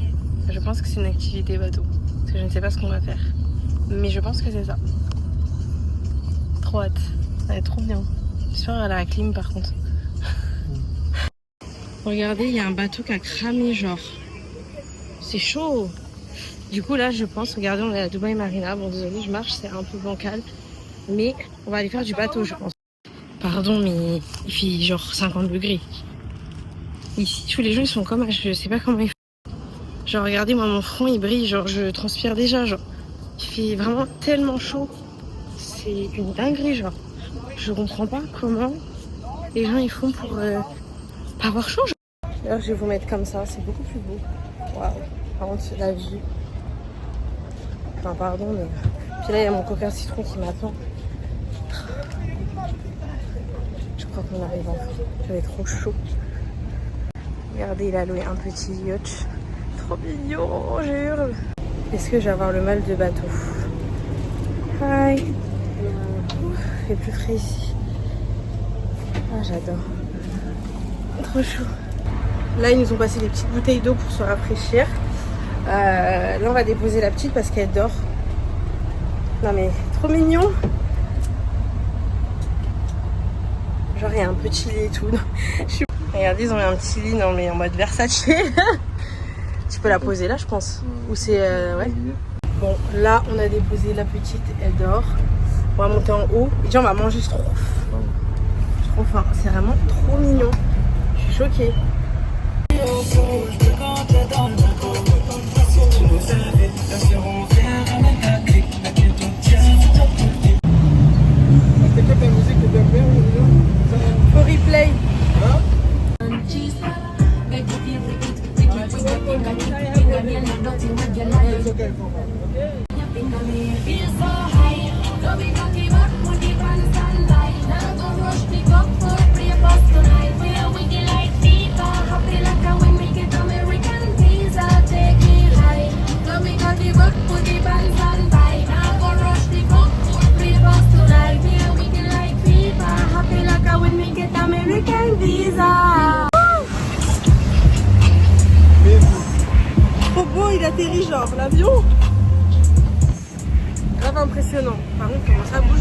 Je pense que c'est une activité bateau. Parce que je ne sais pas ce qu'on va faire. Mais je pense que c'est ça. Trop hâte. Ça va être trop bien. J'espère qu'elle a la clim par contre. Regardez, il y a un bateau qui a cramé genre. C'est chaud. Du coup là je pense, regardez, on est à Dubaï Marina. Bon désolé, je marche, c'est un peu bancal. Mais on va aller faire du bateau je pense. Pardon mais il fait genre 50 degrés. Ici tous les gens ils sont comme... Je sais pas comment ils font. Genre regardez, moi mon front il brille, genre je transpire déjà, genre il fait vraiment tellement chaud, c'est une dinguerie, genre je comprends pas comment les gens ils font pour pas avoir chaud. D'ailleurs je vais vous mettre comme ça, c'est beaucoup plus beau. Waouh, par contre c'est la vue. Enfin pardon mais... Puis là il y a mon coca citron qui m'attend. Je crois qu'on arrive enfin, j'avais trop chaud. Regardez, il a loué un petit yacht. Trop mignon, je hurle. Est-ce que je vais avoir le mal de bateau? Hi. Il fait plus frais ici. Ah, j'adore. Trop chaud. Là, ils nous ont passé des petites bouteilles d'eau pour se rafraîchir. Là, on va déposer la petite parce qu'elle dort. Non mais, trop mignon. Genre, il y a un petit lit et tout. Regardez, ils ont mis un petit lit non, mais en mode Versace. Tu peux la poser là, je pense. Ou c'est... ouais. Bon, là, on a déposé la petite. Elle dort. On va monter en haut. Et on va manger. Je trouve. Trop faim. C'est vraiment trop mignon. Je suis choquée. Faut replay. Trop beau, il atterrit genre l'avion. Grave impressionnant. Par contre, comment ça bouge.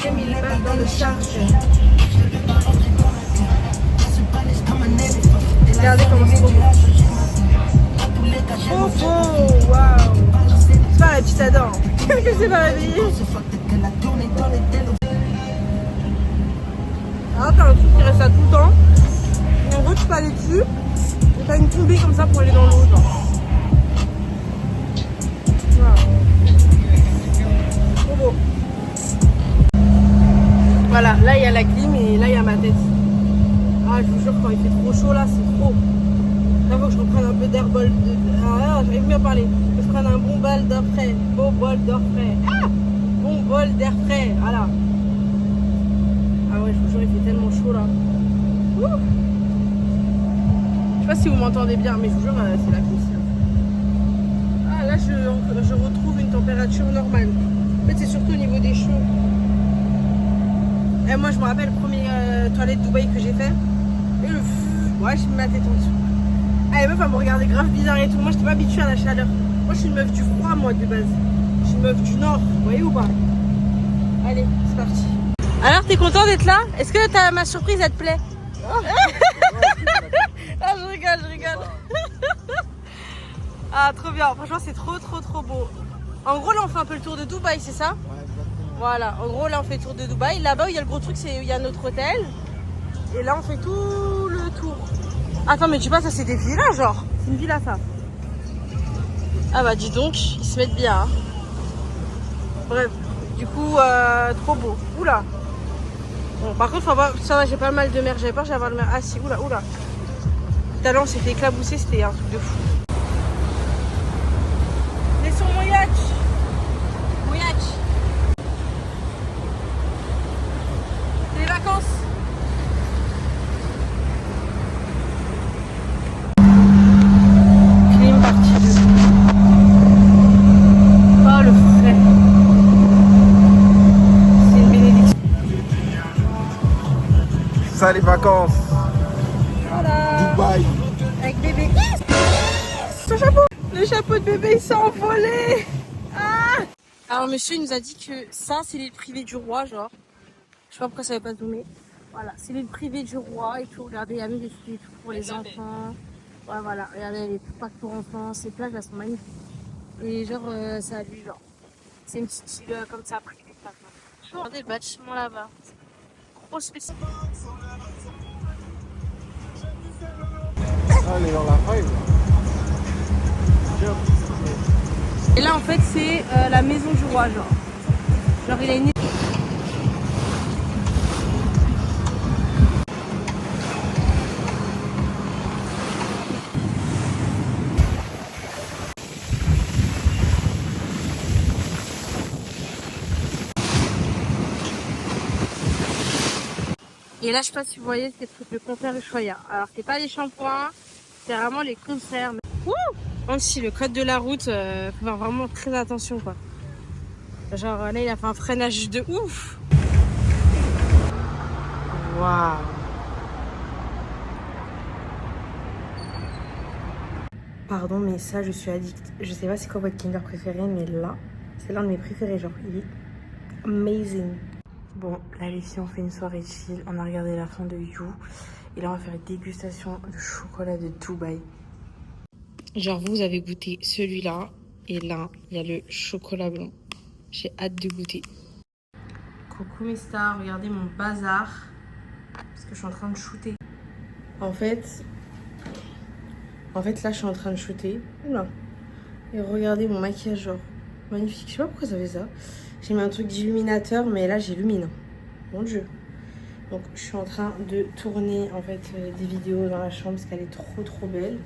J'ai mis les balles dans le chargeur. Regardez comment c'est beau. Trop beau, waouh. C'est pas la petite adore. Que c'est pas réveillé. Alors t'as un truc qui reste là tout le temps. Et en gros tu peux aller dessus. Et t'as une tombée comme ça pour aller dans l'eau genre. Voilà. Trop beau. Voilà, là il y a la clim et là il y a ma tête. Ah je vous jure quand il fait trop chaud là c'est trop. Là faut que je reprenne un peu d'air bol. Ah j'arrive mieux à parler. Que je prenne un bon bol d'air frais. Beau bol d'air frais. Ah bon bol d'air frais. Voilà. Ah ouais, je vous jure, il fait tellement chaud là. Ouh. Je sais pas si vous m'entendez bien, mais je vous jure, c'est la course. Ah là, je retrouve une température normale. En fait, c'est surtout au niveau des cheveux. Et moi, je me rappelle le premier toilette Dubaï que j'ai fait. Et ouais, j'ai mis ma tête en dessous. Ah, les meufs, elles me regardaient grave bizarre et tout. Moi, j'étais pas habituée à la chaleur. Moi, je suis une meuf du froid, moi, de base. Je suis une meuf du nord. Vous voyez ou pas? Allez, c'est parti. Alors, t'es content d'être là? Est-ce que ma surprise, elle te plaît? Ah, Ah, je rigole. Ah, trop bien. Franchement, c'est trop beau. En gros, là, on fait un peu le tour de Dubaï, c'est ça? Ouais, exactement. Voilà. En gros, là, on fait le tour de Dubaï. Là-bas, où il y a le gros truc, c'est il y a notre hôtel. Et là, on fait tout le tour. Attends, mais tu vois, ça, c'est des villas, genre. C'est une villa, ça. Ah bah, dis donc, ils se mettent bien. Hein. Bref. Du coup, trop beau. Oula. Bon, par contre, ça va, j'ai pas mal de mer. J'avais peur, j'avais le mer. Ah si, oula. Tout à l'heure, on s'est fait éclabousser, c'était un truc de fou. On est sur mon yacht. C'est les vacances. Clim partie 2. Oh, le frais. C'est une bénédiction. Ça, les vacances. Voilà. Dubaï. Avec bébé. Son chapeau. Le chapeau de bébé, il s'est envolé. Ah. Alors, monsieur, il nous a dit que ça, c'est l'île privée du roi, genre. Je sais pas pourquoi ça n'avait pas zoomé. Voilà, c'est l'île privée du roi et tout. Regardez, il y a mis des trucs pour les enfants. Ouais, voilà. Regardez, les parcs pour enfants. Ces plages, elles sont magnifiques. Et genre, ça a lui, genre. C'est une petite île comme ça, privée. Regardez le bâtiment là-bas. Trop spécial. Ah, elle est dans la faille. Et là, en fait, c'est la maison du roi, genre. Genre, il a une... Et là, je sais pas si vous voyez, c'est le concert Ushuaïa. Alors, c'est pas les shampoings, c'est vraiment les concerts. Wouh! Même si le code de la route, faut faire vraiment très attention, quoi. Genre, là, il a fait un freinage de ouf. Waouh! Pardon, mais ça, je suis addict. Je sais pas c'est quoi votre Kinder préféré, mais là, c'est l'un de mes préférés. Genre, il est amazing. Bon, là, les filles, on fait une soirée chill. On a regardé la fin de You. Et là, on va faire une dégustation de chocolat de Dubaï. Genre, vous avez goûté celui-là. Et là, il y a le chocolat blanc. J'ai hâte de goûter. Coucou mes stars, regardez mon bazar. Parce que je suis en train de shooter. En fait, là, je suis en train de shooter. Oula. Et regardez mon maquillage, genre. Magnifique. Je sais pas pourquoi ça fait ça. J'ai mis un truc d'illuminateur, mais là, j'illumine. Mon Dieu. Donc, je suis en train de tourner, en fait, des vidéos dans la chambre parce qu'elle est trop belle.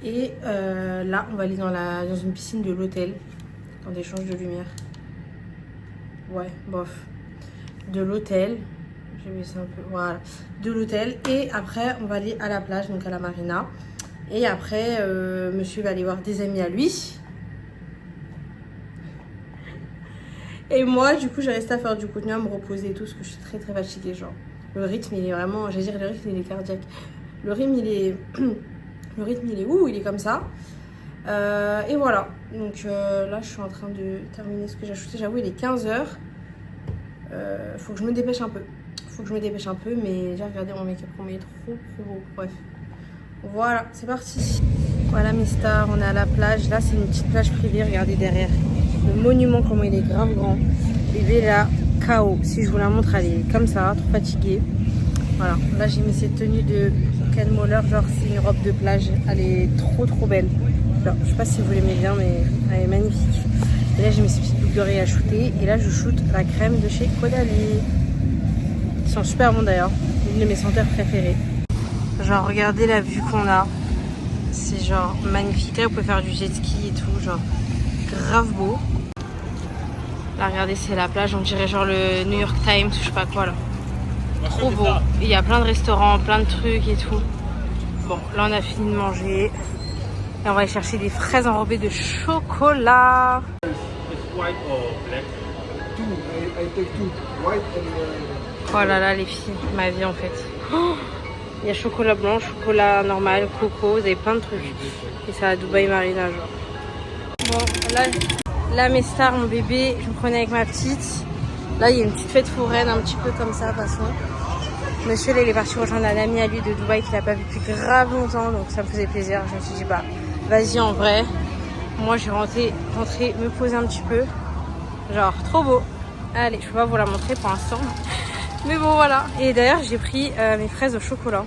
Et là, on va aller dans une piscine de l'hôtel. Dans des changes de lumière. Ouais, bof. De l'hôtel. J'ai mis ça un peu. Voilà. De l'hôtel. Et après, on va aller à la plage, donc à la marina. Et après, monsieur va aller voir des amis à lui. Et moi, du coup, j'ai resté à faire du contenu, à me reposer et tout, parce que je suis très fatiguée, genre. Le rythme, il est vraiment... J'allais dire, le rythme, il est cardiaque. Le rythme, il est... Le rythme, il est où? Il est comme ça. Et voilà. Donc là, je suis en train de terminer ce que j'ai shooté. J'avoue, il est 15h. Faut que je me dépêche un peu. Mais j'ai regardé mon make-up, mais il est trop beau. Bref. Voilà, c'est parti. Voilà mes stars, on est à la plage. Là, c'est une petite plage privée. Regardez derrière. Le monument, comment il est grave grand. Bébé là, KO. Si je vous la montre, elle est comme ça, trop fatiguée. Voilà, là j'ai mis cette tenue de Ken Moller, genre c'est une robe de plage. Elle est trop belle. Genre, je sais pas si vous l'aimez bien, mais elle est magnifique. Et là j'ai mis ces petites boucles d'oreilles à shooter. Et là je shoote la crème de chez Caudalie. Ils sont super bons d'ailleurs. Une de mes senteurs préférées. Genre regardez la vue qu'on a. C'est genre magnifique. Là vous pouvez faire du jet ski et tout, genre grave beau. Là regardez, c'est la plage, on dirait genre le New York Times ou je sais pas quoi là. Trop beau. Il y a plein de restaurants, plein de trucs et tout. Bon, là on a fini de manger. Et on va aller chercher des fraises enrobées de chocolat. Oh là là les filles, ma vie en fait. Oh, il y a chocolat blanc, chocolat normal, coco, vous avez plein de trucs. Et ça à Dubaï Marina genre. Bon, là mes stars, mon bébé, je me prenais avec ma petite. Là il y a une petite fête foraine un petit peu comme ça, de toute façon. Monsieur là, il est parti rejoindre un ami à lui de Dubaï qu'il n'a pas vu depuis grave longtemps, donc ça me faisait plaisir. Je me suis dit bah vas-y en vrai. Moi je vais rentrer me poser un petit peu. Genre trop beau. Allez, je peux pas vous la montrer pour l'instant. Mais bon voilà. Et d'ailleurs j'ai pris mes fraises au chocolat.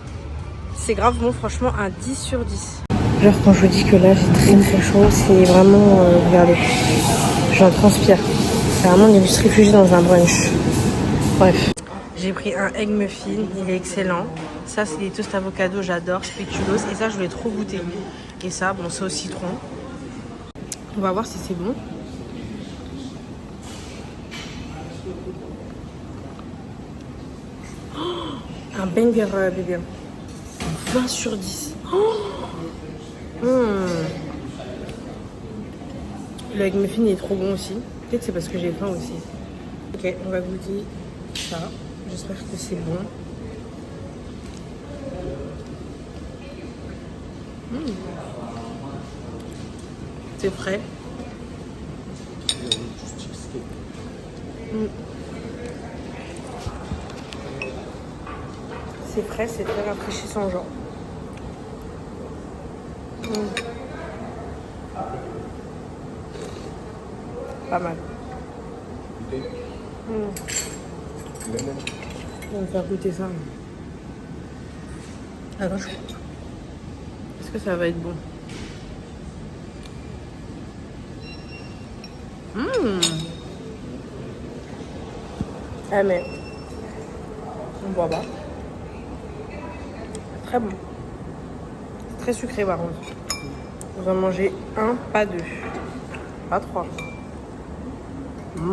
C'est grave bon, franchement un 10 sur 10. Genre quand je vous dis que là j'ai très chaud, c'est vraiment, regardez, j'en transpire. C'est vraiment on est juste réfugié dans un brunch. Bref. J'ai pris un egg muffin, il est excellent. Ça c'est des toasts avocado, j'adore, spéculoos. Et ça je voulais trop goûter. Et ça, bon c'est au citron. On va voir si c'est bon. Oh, un banger bébé. 20 sur 10. Oh Le egg muffin est trop bon aussi. Peut-être c'est parce que j'ai faim aussi. Ok, on va goûter ça. J'espère que c'est bon. C'est frais. C'est frais, c'est très rafraîchissant genre. Pas mal. On va me faire goûter ça. Attends, est-ce que ça va être bon? Ah mais on voit pas. Très bon. Très sucré par contre. On va manger un, pas deux. Pas trois.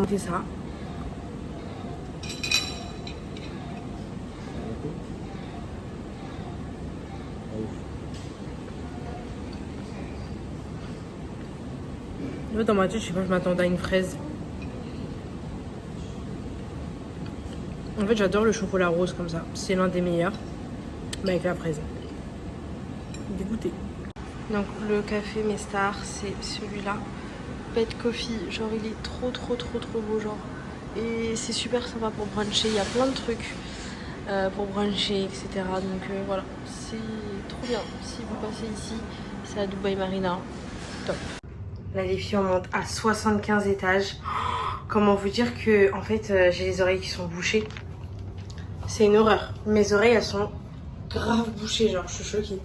C'est ça. Dans ma tête, je sais pas, je m'attendais à une fraise. En fait, j'adore le chocolat rose comme ça. C'est l'un des meilleurs. Mais avec la fraise. Dégoûté. Donc, le café Mestar, c'est celui-là. Pet Coffee. Genre, il est trop beau, genre. Et c'est super sympa pour bruncher. Il y a plein de trucs pour bruncher, etc. Donc, voilà. C'est trop bien. Si vous passez ici, c'est à Dubaï Marina. Top. Là, les filles, on monte à 75 étages. Comment vous dire que, en fait, j'ai les oreilles qui sont bouchées. C'est une horreur. Mes oreilles, elles sont grave bouchées, genre, je suis choquée.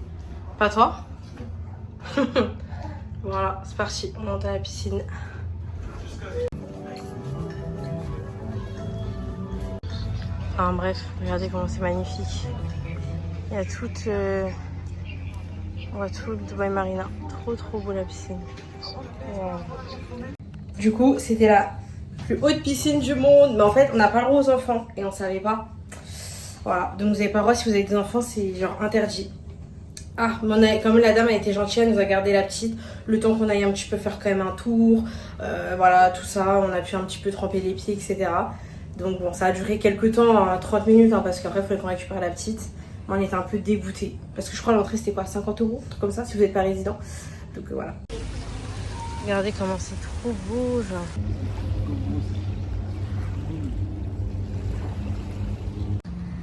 Pas toi? Voilà, c'est parti. On monte à la piscine. Enfin, bref, regardez comment c'est magnifique. Il y a toute... on voit tout le Dubaï Marina. Trop beau la piscine. Wow. Du coup, c'était la plus haute piscine du monde. Mais en fait, on n'a pas le droit aux enfants. Et on savait pas. Voilà. Donc vous n'avez pas le droit si vous avez des enfants. C'est genre interdit. Ah, mais comme la dame a été gentille, elle nous a gardé la petite. Le temps qu'on aille un petit peu faire quand même un tour. Voilà, tout ça. On a pu un petit peu tremper les pieds, etc. Donc bon, ça a duré quelques temps, 30 minutes. Hein, parce qu'après, il fallait qu'on récupère la petite. On était un peu dégoûtés. Parce que je crois que l'entrée, c'était quoi, 50 €, un truc comme ça, si vous n'êtes pas résident. Donc voilà. Regardez comment c'est trop beau, genre.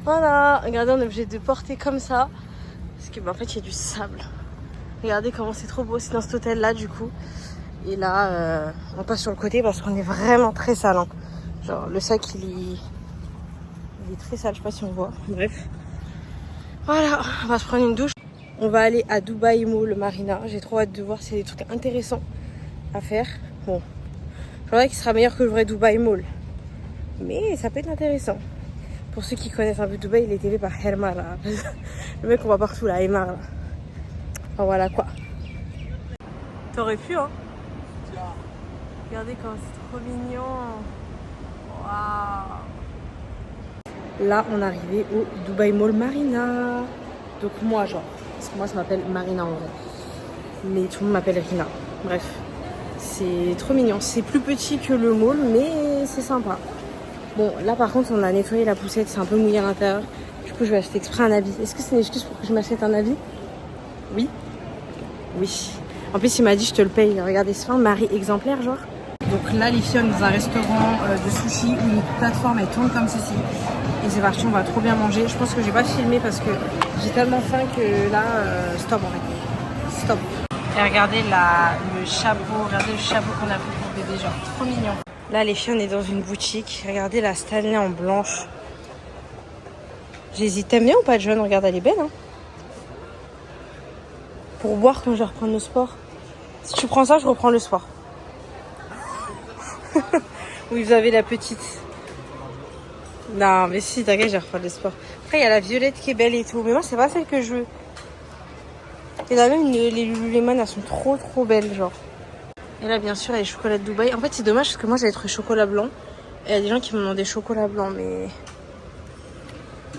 Voilà, regardez, on est obligé de porter comme ça. Parce que, en fait, il y a du sable. Regardez comment c'est trop beau. C'est dans cet hôtel-là, du coup. Et là, on passe sur le côté parce qu'on est vraiment très sale. Hein. Genre, le sac, il est très sale. Je sais pas si on voit. Bref. Voilà, on va se prendre une douche. On va aller à Dubaï Mall Marina. J'ai trop hâte de voir s'il y a des trucs intéressants à faire. Bon, je crois qu'il sera meilleur que le vrai Dubaï Mall. Mais ça peut être intéressant. Pour ceux qui connaissent un peu Dubaï, il est élevé par Hermar. Là. Le mec qu'on voit partout là, Hermar. Là. Enfin voilà quoi. T'aurais pu, hein. Regardez comme c'est trop mignon. Waouh. Là, on est arrivé au Dubaï Mall Marina. Donc moi, genre, parce que moi, je m'appelle Marina en vrai. Mais tout le monde m'appelle Rina. Bref, c'est trop mignon. C'est plus petit que le mall, mais c'est sympa. Bon, là, par contre, on a nettoyé la poussette. C'est un peu mouillé à l'intérieur. Du coup, je vais acheter exprès un habit. Est-ce que c'est une excuse pour que je m'achète un habit? Oui. Oui. En plus, il m'a dit, je te le paye. Regardez, c'est un mari exemplaire, genre. Donc là, les filles, on est dans un restaurant de sushi où une plateforme, elle tourne comme ceci. Et c'est parti, on va trop bien manger. Je pense que j'ai pas filmé parce que j'ai tellement faim que là, stop en fait. Stop. Et regardez le chapeau qu'on a pris pour bébé, genre trop mignon. Là les filles, on est dans une boutique. Regardez la Stanley en blanche. J'hésite, t'aimes bien ou pas John? Regarde, elle est belle hein. Pour boire quand je vais reprendre le sport. Si tu prends ça, je reprends le sport. Oui, vous avez la petite. Non, mais si, t'inquiète, je vais reprendre le sport. Après, il y a la violette qui est belle et tout. Mais moi, c'est pas celle que je veux. Et là, même les Lululemon, elles sont trop belles, genre. Et là, bien sûr, il y a les chocolats de Dubaï. En fait, c'est dommage parce que moi, j'avais trouvé chocolat blanc. Et il y a des gens qui me demandent des chocolats blancs, mais...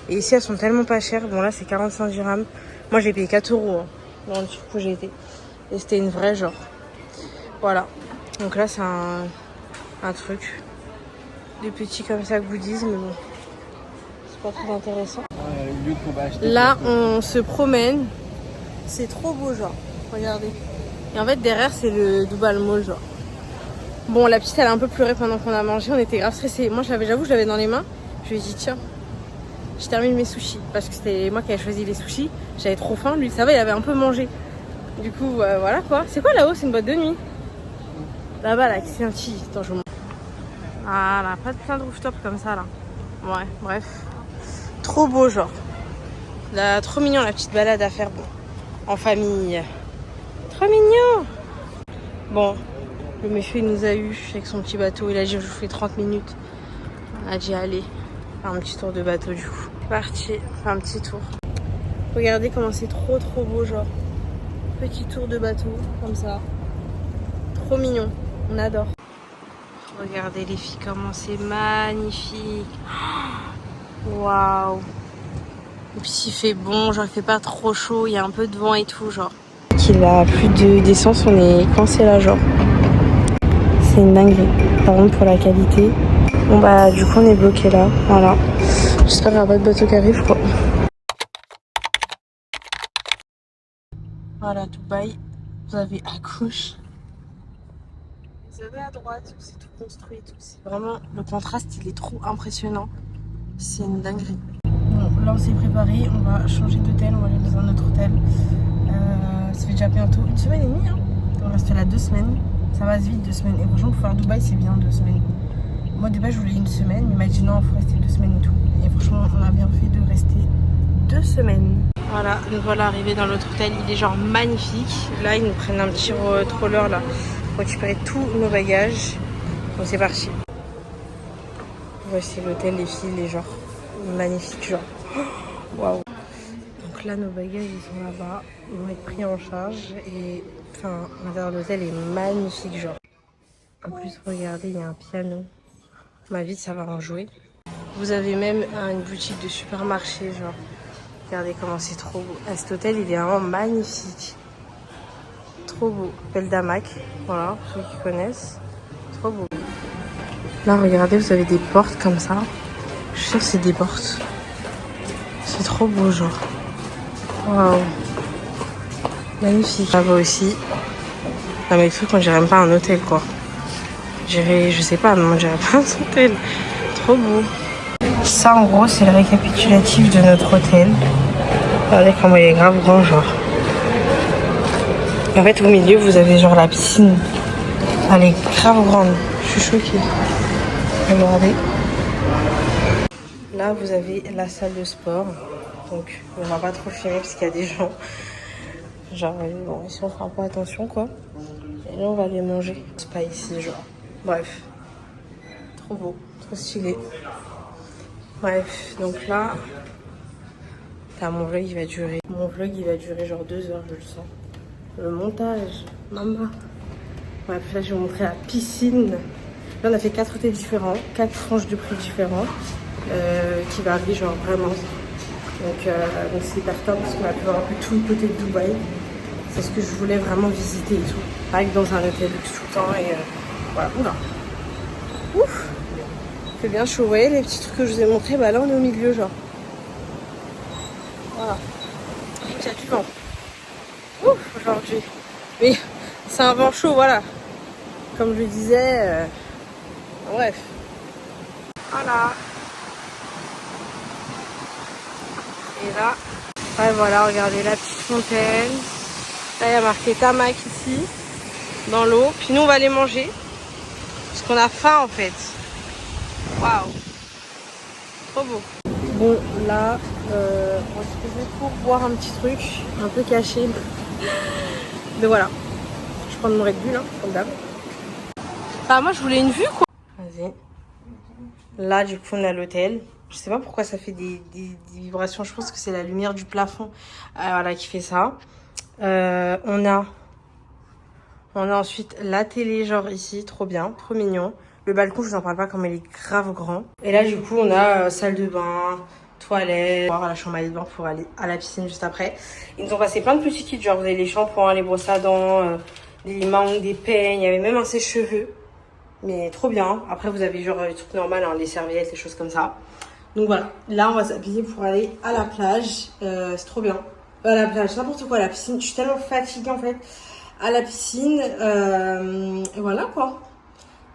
Et ici, elles sont tellement pas chères. Bon, là, c'est 45 dirhams. Moi, j'ai payé 4 euros hein, dans le truc où j'ai été. Et c'était une vraie, genre. Voilà. Donc là, c'est un truc. Des petits comme ça, goodies, mais bon. C'est pas très intéressant. Là, on se promène. C'est trop beau, genre. Regardez. Et en fait, derrière, c'est le Dubai Mall, genre. Bon, la petite, elle a un peu pleuré pendant qu'on a mangé. On était grave stressés. Moi, j'avoue, je l'avais dans les mains. Je lui ai dit, tiens, je termine mes sushis. Parce que c'était moi qui avais choisi les sushis. J'avais trop faim. Lui, ça va, il avait un peu mangé. Du coup, voilà quoi. C'est quoi là-haut? C'est une boîte de nuit. Là-bas, là, c'est un petit. Attends, je vous montre. Voilà, pas de plein de rooftop comme ça, là. Ouais, bref. Trop beau, genre. Là, trop mignon, la petite balade à faire, bon. En famille. Trop mignon. Bon, le monsieur, il nous a eu avec son petit bateau. Il a dit, je vous fais 30 minutes. On a dit, allez, faire un petit tour de bateau, du coup. C'est parti, faire un petit tour. Regardez comment c'est trop beau, genre. Petit tour de bateau, comme ça. Trop mignon, on adore. Regardez les filles, comment c'est magnifique. Waouh. Et puis il fait bon, genre il fait pas trop chaud, il y a un peu de vent et tout, genre. Qu'il a plus d'essence, on est coincé là, genre. C'est une dinguerie. Par contre pour la qualité. Bon bah du coup on est bloqué là, voilà. J'espère qu'il n'y aura pas de bateau qui arrive quoi. Voilà, Dubaï. Vous avez à gauche. Vous avez à droite, c'est tout construit et tout. C'est vraiment, le contraste il est trop impressionnant. C'est une dinguerie. Bon, là on s'est préparé, on va changer d'hôtel, on va aller dans un autre hôtel. Ça fait déjà bientôt 1 semaine et demie. Hein. On reste là 2 semaines. Ça va vite 2 semaines. Et franchement pour faire Dubaï c'est bien 2 semaines. Moi de base je voulais 1 semaine, mais il m'a dit non, il faut rester 2 semaines et tout. Et franchement on a bien fait de rester 2 semaines. Voilà, nous voilà arrivés dans l'autre hôtel, il est genre magnifique. Là ils nous prennent un petit troller là pour récupérer tous nos bagages. Donc c'est parti. Voici l'hôtel, les filles, les genres magnifiques, genre waouh. Donc là nos bagages ils sont là-bas, ils vont être pris en charge et enfin l'intérieur de l'hôtel est magnifique, genre. En plus regardez, il y a un piano. Ma vie ça va en jouer. Vous avez même une boutique de supermarché, genre. Regardez comment c'est trop beau. Cet hôtel il est vraiment magnifique. Trop beau. Belle Damac, voilà, pour ceux qui connaissent. Trop beau. Là regardez, vous avez des portes comme ça. Je suis sûre que c'est des portes. C'est trop beau, genre. Waouh. Magnifique. Là-bas aussi. Non mais le truc, on dirait même pas un hôtel quoi. J'irais, je sais pas, non, on dirait pas un hôtel. Trop beau. Ça en gros c'est le récapitulatif de notre hôtel. Regardez comment il est grave grand, genre. En fait au milieu vous avez genre la piscine. Elle est grave grande. Je suis choquée. Regardez. Là vous avez la salle de sport. Donc on va pas trop filmer parce qu'il y a des gens. Genre bon, ici on fera pas attention quoi. Et là on va aller manger. C'est pas ici genre. Bref. Trop beau. Trop stylé. Bref, donc là, mon vlog il va durer. Mon vlog il va durer genre 2 heures, je le sens. Le montage, maman. Bref, là je vais vous montrer la piscine. Là on a fait 4 hôtels différents, 4 tranches de prix différents, qui varient genre vraiment. Donc c'est hyper top parce qu'on a pu voir un peu tout le côté de Dubaï. C'est ce que je voulais vraiment visiter et tout. Pas que dans un hôtel luxe tout le temps et voilà. Oula. Ouf. Il fait bien chaud, vous voyez les petits trucs que je vous ai montrés, bah là on est au milieu genre. Voilà. Et puis il y a du vent. Ouf aujourd'hui. Mais c'est un vent chaud, voilà. Comme je disais, bref. Voilà. Et là, ouais, voilà, regardez la petite fontaine. Là, il y a marqué Tamac ici, dans l'eau. Puis nous, on va aller manger. Parce qu'on a faim, en fait. Waouh. Trop beau. Bon, là, on va se poser pour boire un petit truc, un peu caché. Mais voilà. Je prends mon Red Bull, hein, comme d'hab. Enfin, moi, je voulais une vue, quoi. Vas-y. Là, du coup, on est à l'hôtel. Je sais pas pourquoi ça fait des vibrations. Je pense que c'est la lumière du plafond voilà, qui fait ça. On a ensuite la télé, genre ici. Trop bien, trop mignon. Le balcon, je vous en parle pas comme il est grave grand. Et là, du coup, on a salle de bain, toilette, la chambre à bain pour aller à la piscine juste après. Ils nous ont passé plein de petits kits. Genre, vous avez les shampoings, les brosses à dents, des mangues, des peignes. Il y avait même un sèche-cheveux. Mais trop bien. Après, vous avez genre les trucs normaux, hein, les serviettes, les choses comme ça. Donc voilà. Là, on va s'habiller pour aller à la plage. C'est trop bien. À la plage, n'importe quoi, à la piscine. Je suis tellement fatiguée en fait. À la piscine. Et voilà quoi.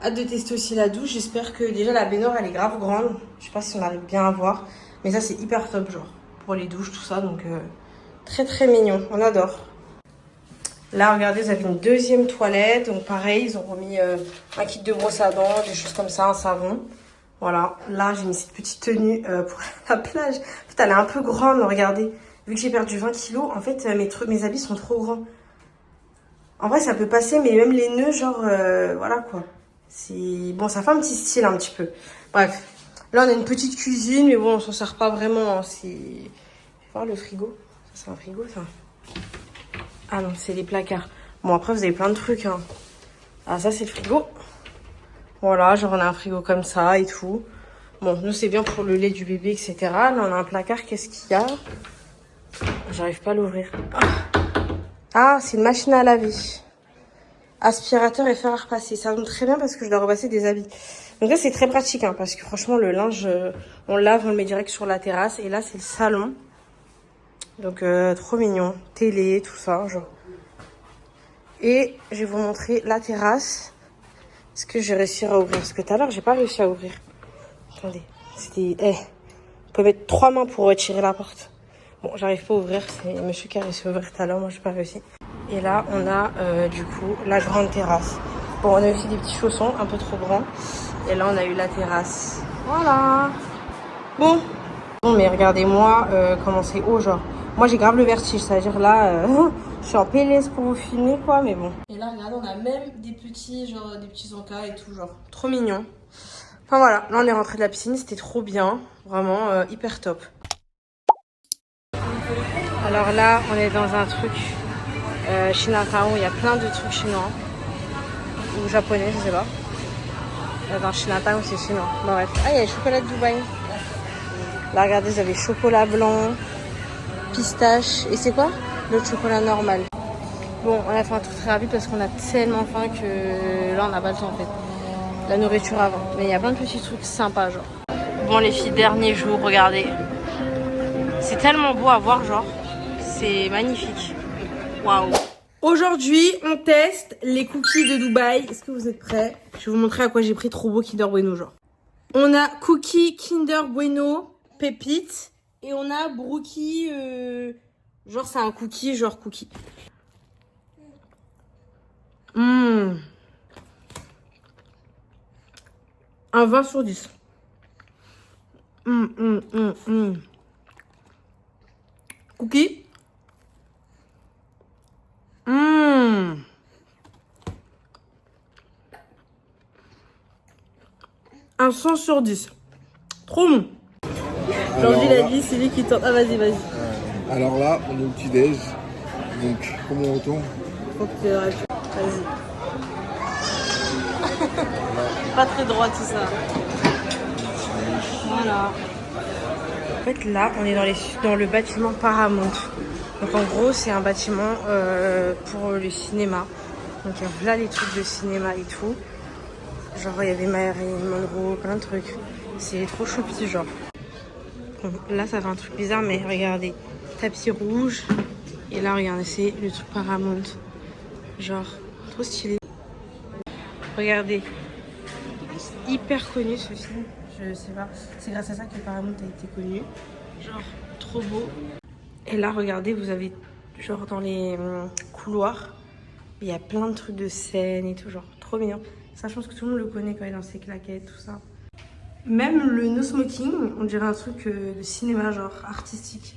Hâte de tester aussi la douche. J'espère que déjà la baignoire elle est grave grande. Je sais pas si on arrive bien à voir. Mais ça, c'est hyper top, genre. Pour les douches, tout ça. Donc très très mignon. On adore. Là, regardez, vous avez une deuxième toilette. Donc, pareil, ils ont remis un kit de brosse à dents, des choses comme ça, un savon. Voilà. Là, j'ai mis cette petite tenue pour la plage. En fait, elle est un peu grande, regardez. Vu que j'ai perdu 20 kilos, en fait, mes habits sont trop grands. En vrai, ça peut passer, mais même les nœuds, genre, voilà, quoi. Bon, ça fait un petit style, un petit peu. Bref. Là, on a une petite cuisine, mais bon, on s'en sert pas vraiment. Hein. Je vais voir le frigo. Ça, c'est un frigo, ça. Ah non, c'est les placards. Bon, après, vous avez plein de trucs. Hein. Ah, ça, c'est le frigo. Voilà, genre, on a un frigo comme ça et tout. Bon, nous, c'est bien pour le lait du bébé, etc. Là, on a un placard. Qu'est-ce qu'il y a? J'arrive pas à l'ouvrir. Ah, c'est une machine à laver. Aspirateur et fer à repasser. Ça tombe très bien parce que je dois repasser des habits. Donc là, c'est très pratique. Hein, parce que franchement, le linge, on lave, on le met direct sur la terrasse. Et là, c'est le salon. Donc, trop mignon. Télé, tout ça, genre. Et je vais vous montrer la terrasse. Est-ce que j'ai réussi à ouvrir? Parce que tout à l'heure, j'ai pas réussi à ouvrir. Attendez. C'était... on peut mettre 3 mains pour retirer la porte. Bon, j'arrive pas à ouvrir. C'est monsieur qui a réussi à ouvrir tout à l'heure. Moi, j'ai pas réussi. Et là, on a, du coup, la grande terrasse. Bon, on a aussi des petits chaussons un peu trop grands. Et là, on a eu la terrasse. Voilà. Bon, mais regardez-moi comment c'est haut, genre. Moi, j'ai grave le vertige, c'est-à-dire là, je suis en PLS pour vous filmer, quoi, mais bon. Et là, regardez, on a même des petits, genre, des petits encas et tout, genre, trop mignon. Enfin, voilà, là, on est rentré de la piscine, c'était trop bien, vraiment hyper top. Alors là, on est dans un truc Chinatown, il y a plein de trucs chinois, ou japonais, je sais pas. Dans Chinatown, c'est chinois. Bon, bref. Ah, il y a les chocolats de Dubaï. Là, regardez, vous avez chocolat blanc, pistache. Et c'est quoi? Le chocolat normal. Bon, on a fait un truc très rapide parce qu'on a tellement faim que là, on n'a pas le temps en fait. La nourriture avant. Mais il y a plein de petits trucs sympas, genre. Bon, les filles, dernier jour, regardez. C'est tellement beau à voir, genre. C'est magnifique. Waouh. Aujourd'hui, on teste les cookies de Dubaï. Est-ce que vous êtes prêts? Je vais vous montrer à quoi j'ai pris trop beau Kinder Bueno, genre. On a cookie Kinder Bueno pépite et on a brookie genre c'est un cookie genre cookie. Un 20 sur 10. Cookie. Un 100 sur 10. Trop bon. Aujourd'hui, la vie, c'est lui qui tente. Ah, vas-y, vas-y. Alors là, on est au petit-déj. Donc, comment on retourne? Faut que tu vas-y. Pas très droit tout ça. Voilà. En fait, là, on est dans le bâtiment Paramount. Donc, en gros, c'est un bâtiment pour le cinéma. Donc, il y a là les trucs de cinéma et tout. Genre, il y avait Marilyn Monroe, plein de trucs. C'est trop choupi, genre. Bon, là, ça fait un truc bizarre, mais regardez. Tapis rouge. Et là, regardez, c'est le truc Paramount. Genre, trop stylé. Regardez. Hyper connu, ce film. Je sais pas. C'est grâce à ça que Paramount a été connu. Genre, trop beau. Et là, regardez, vous avez genre dans les couloirs, il y a plein de trucs de scène et tout, genre trop mignon. Ça, je pense que tout le monde le connaît quand il est dans ses claquettes, tout ça. Même le no smoking, on dirait un truc de cinéma, genre artistique.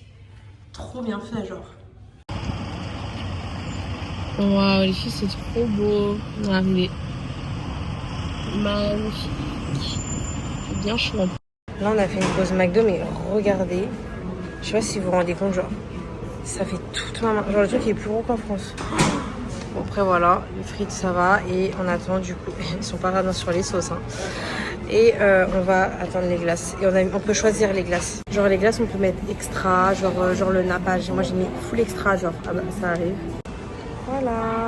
Trop bien fait, genre. Waouh, les filles, c'est trop beau. Ah, mais magnifique. C'est bien chaud. Là, on a fait une pause McDo, mais regardez. Je sais pas si vous vous rendez compte, genre, ça fait toute ma main. Genre, le truc est plus gros qu'en France. Bon, après, voilà, les frites, ça va. Et on attend, du coup, ils sont pas radins sur les sauces, hein. Et on va attendre les glaces. Et on peut choisir les glaces. Genre, les glaces, on peut mettre extra, genre le nappage. Moi, j'ai mis full extra, genre, ah bah, ça arrive. Voilà.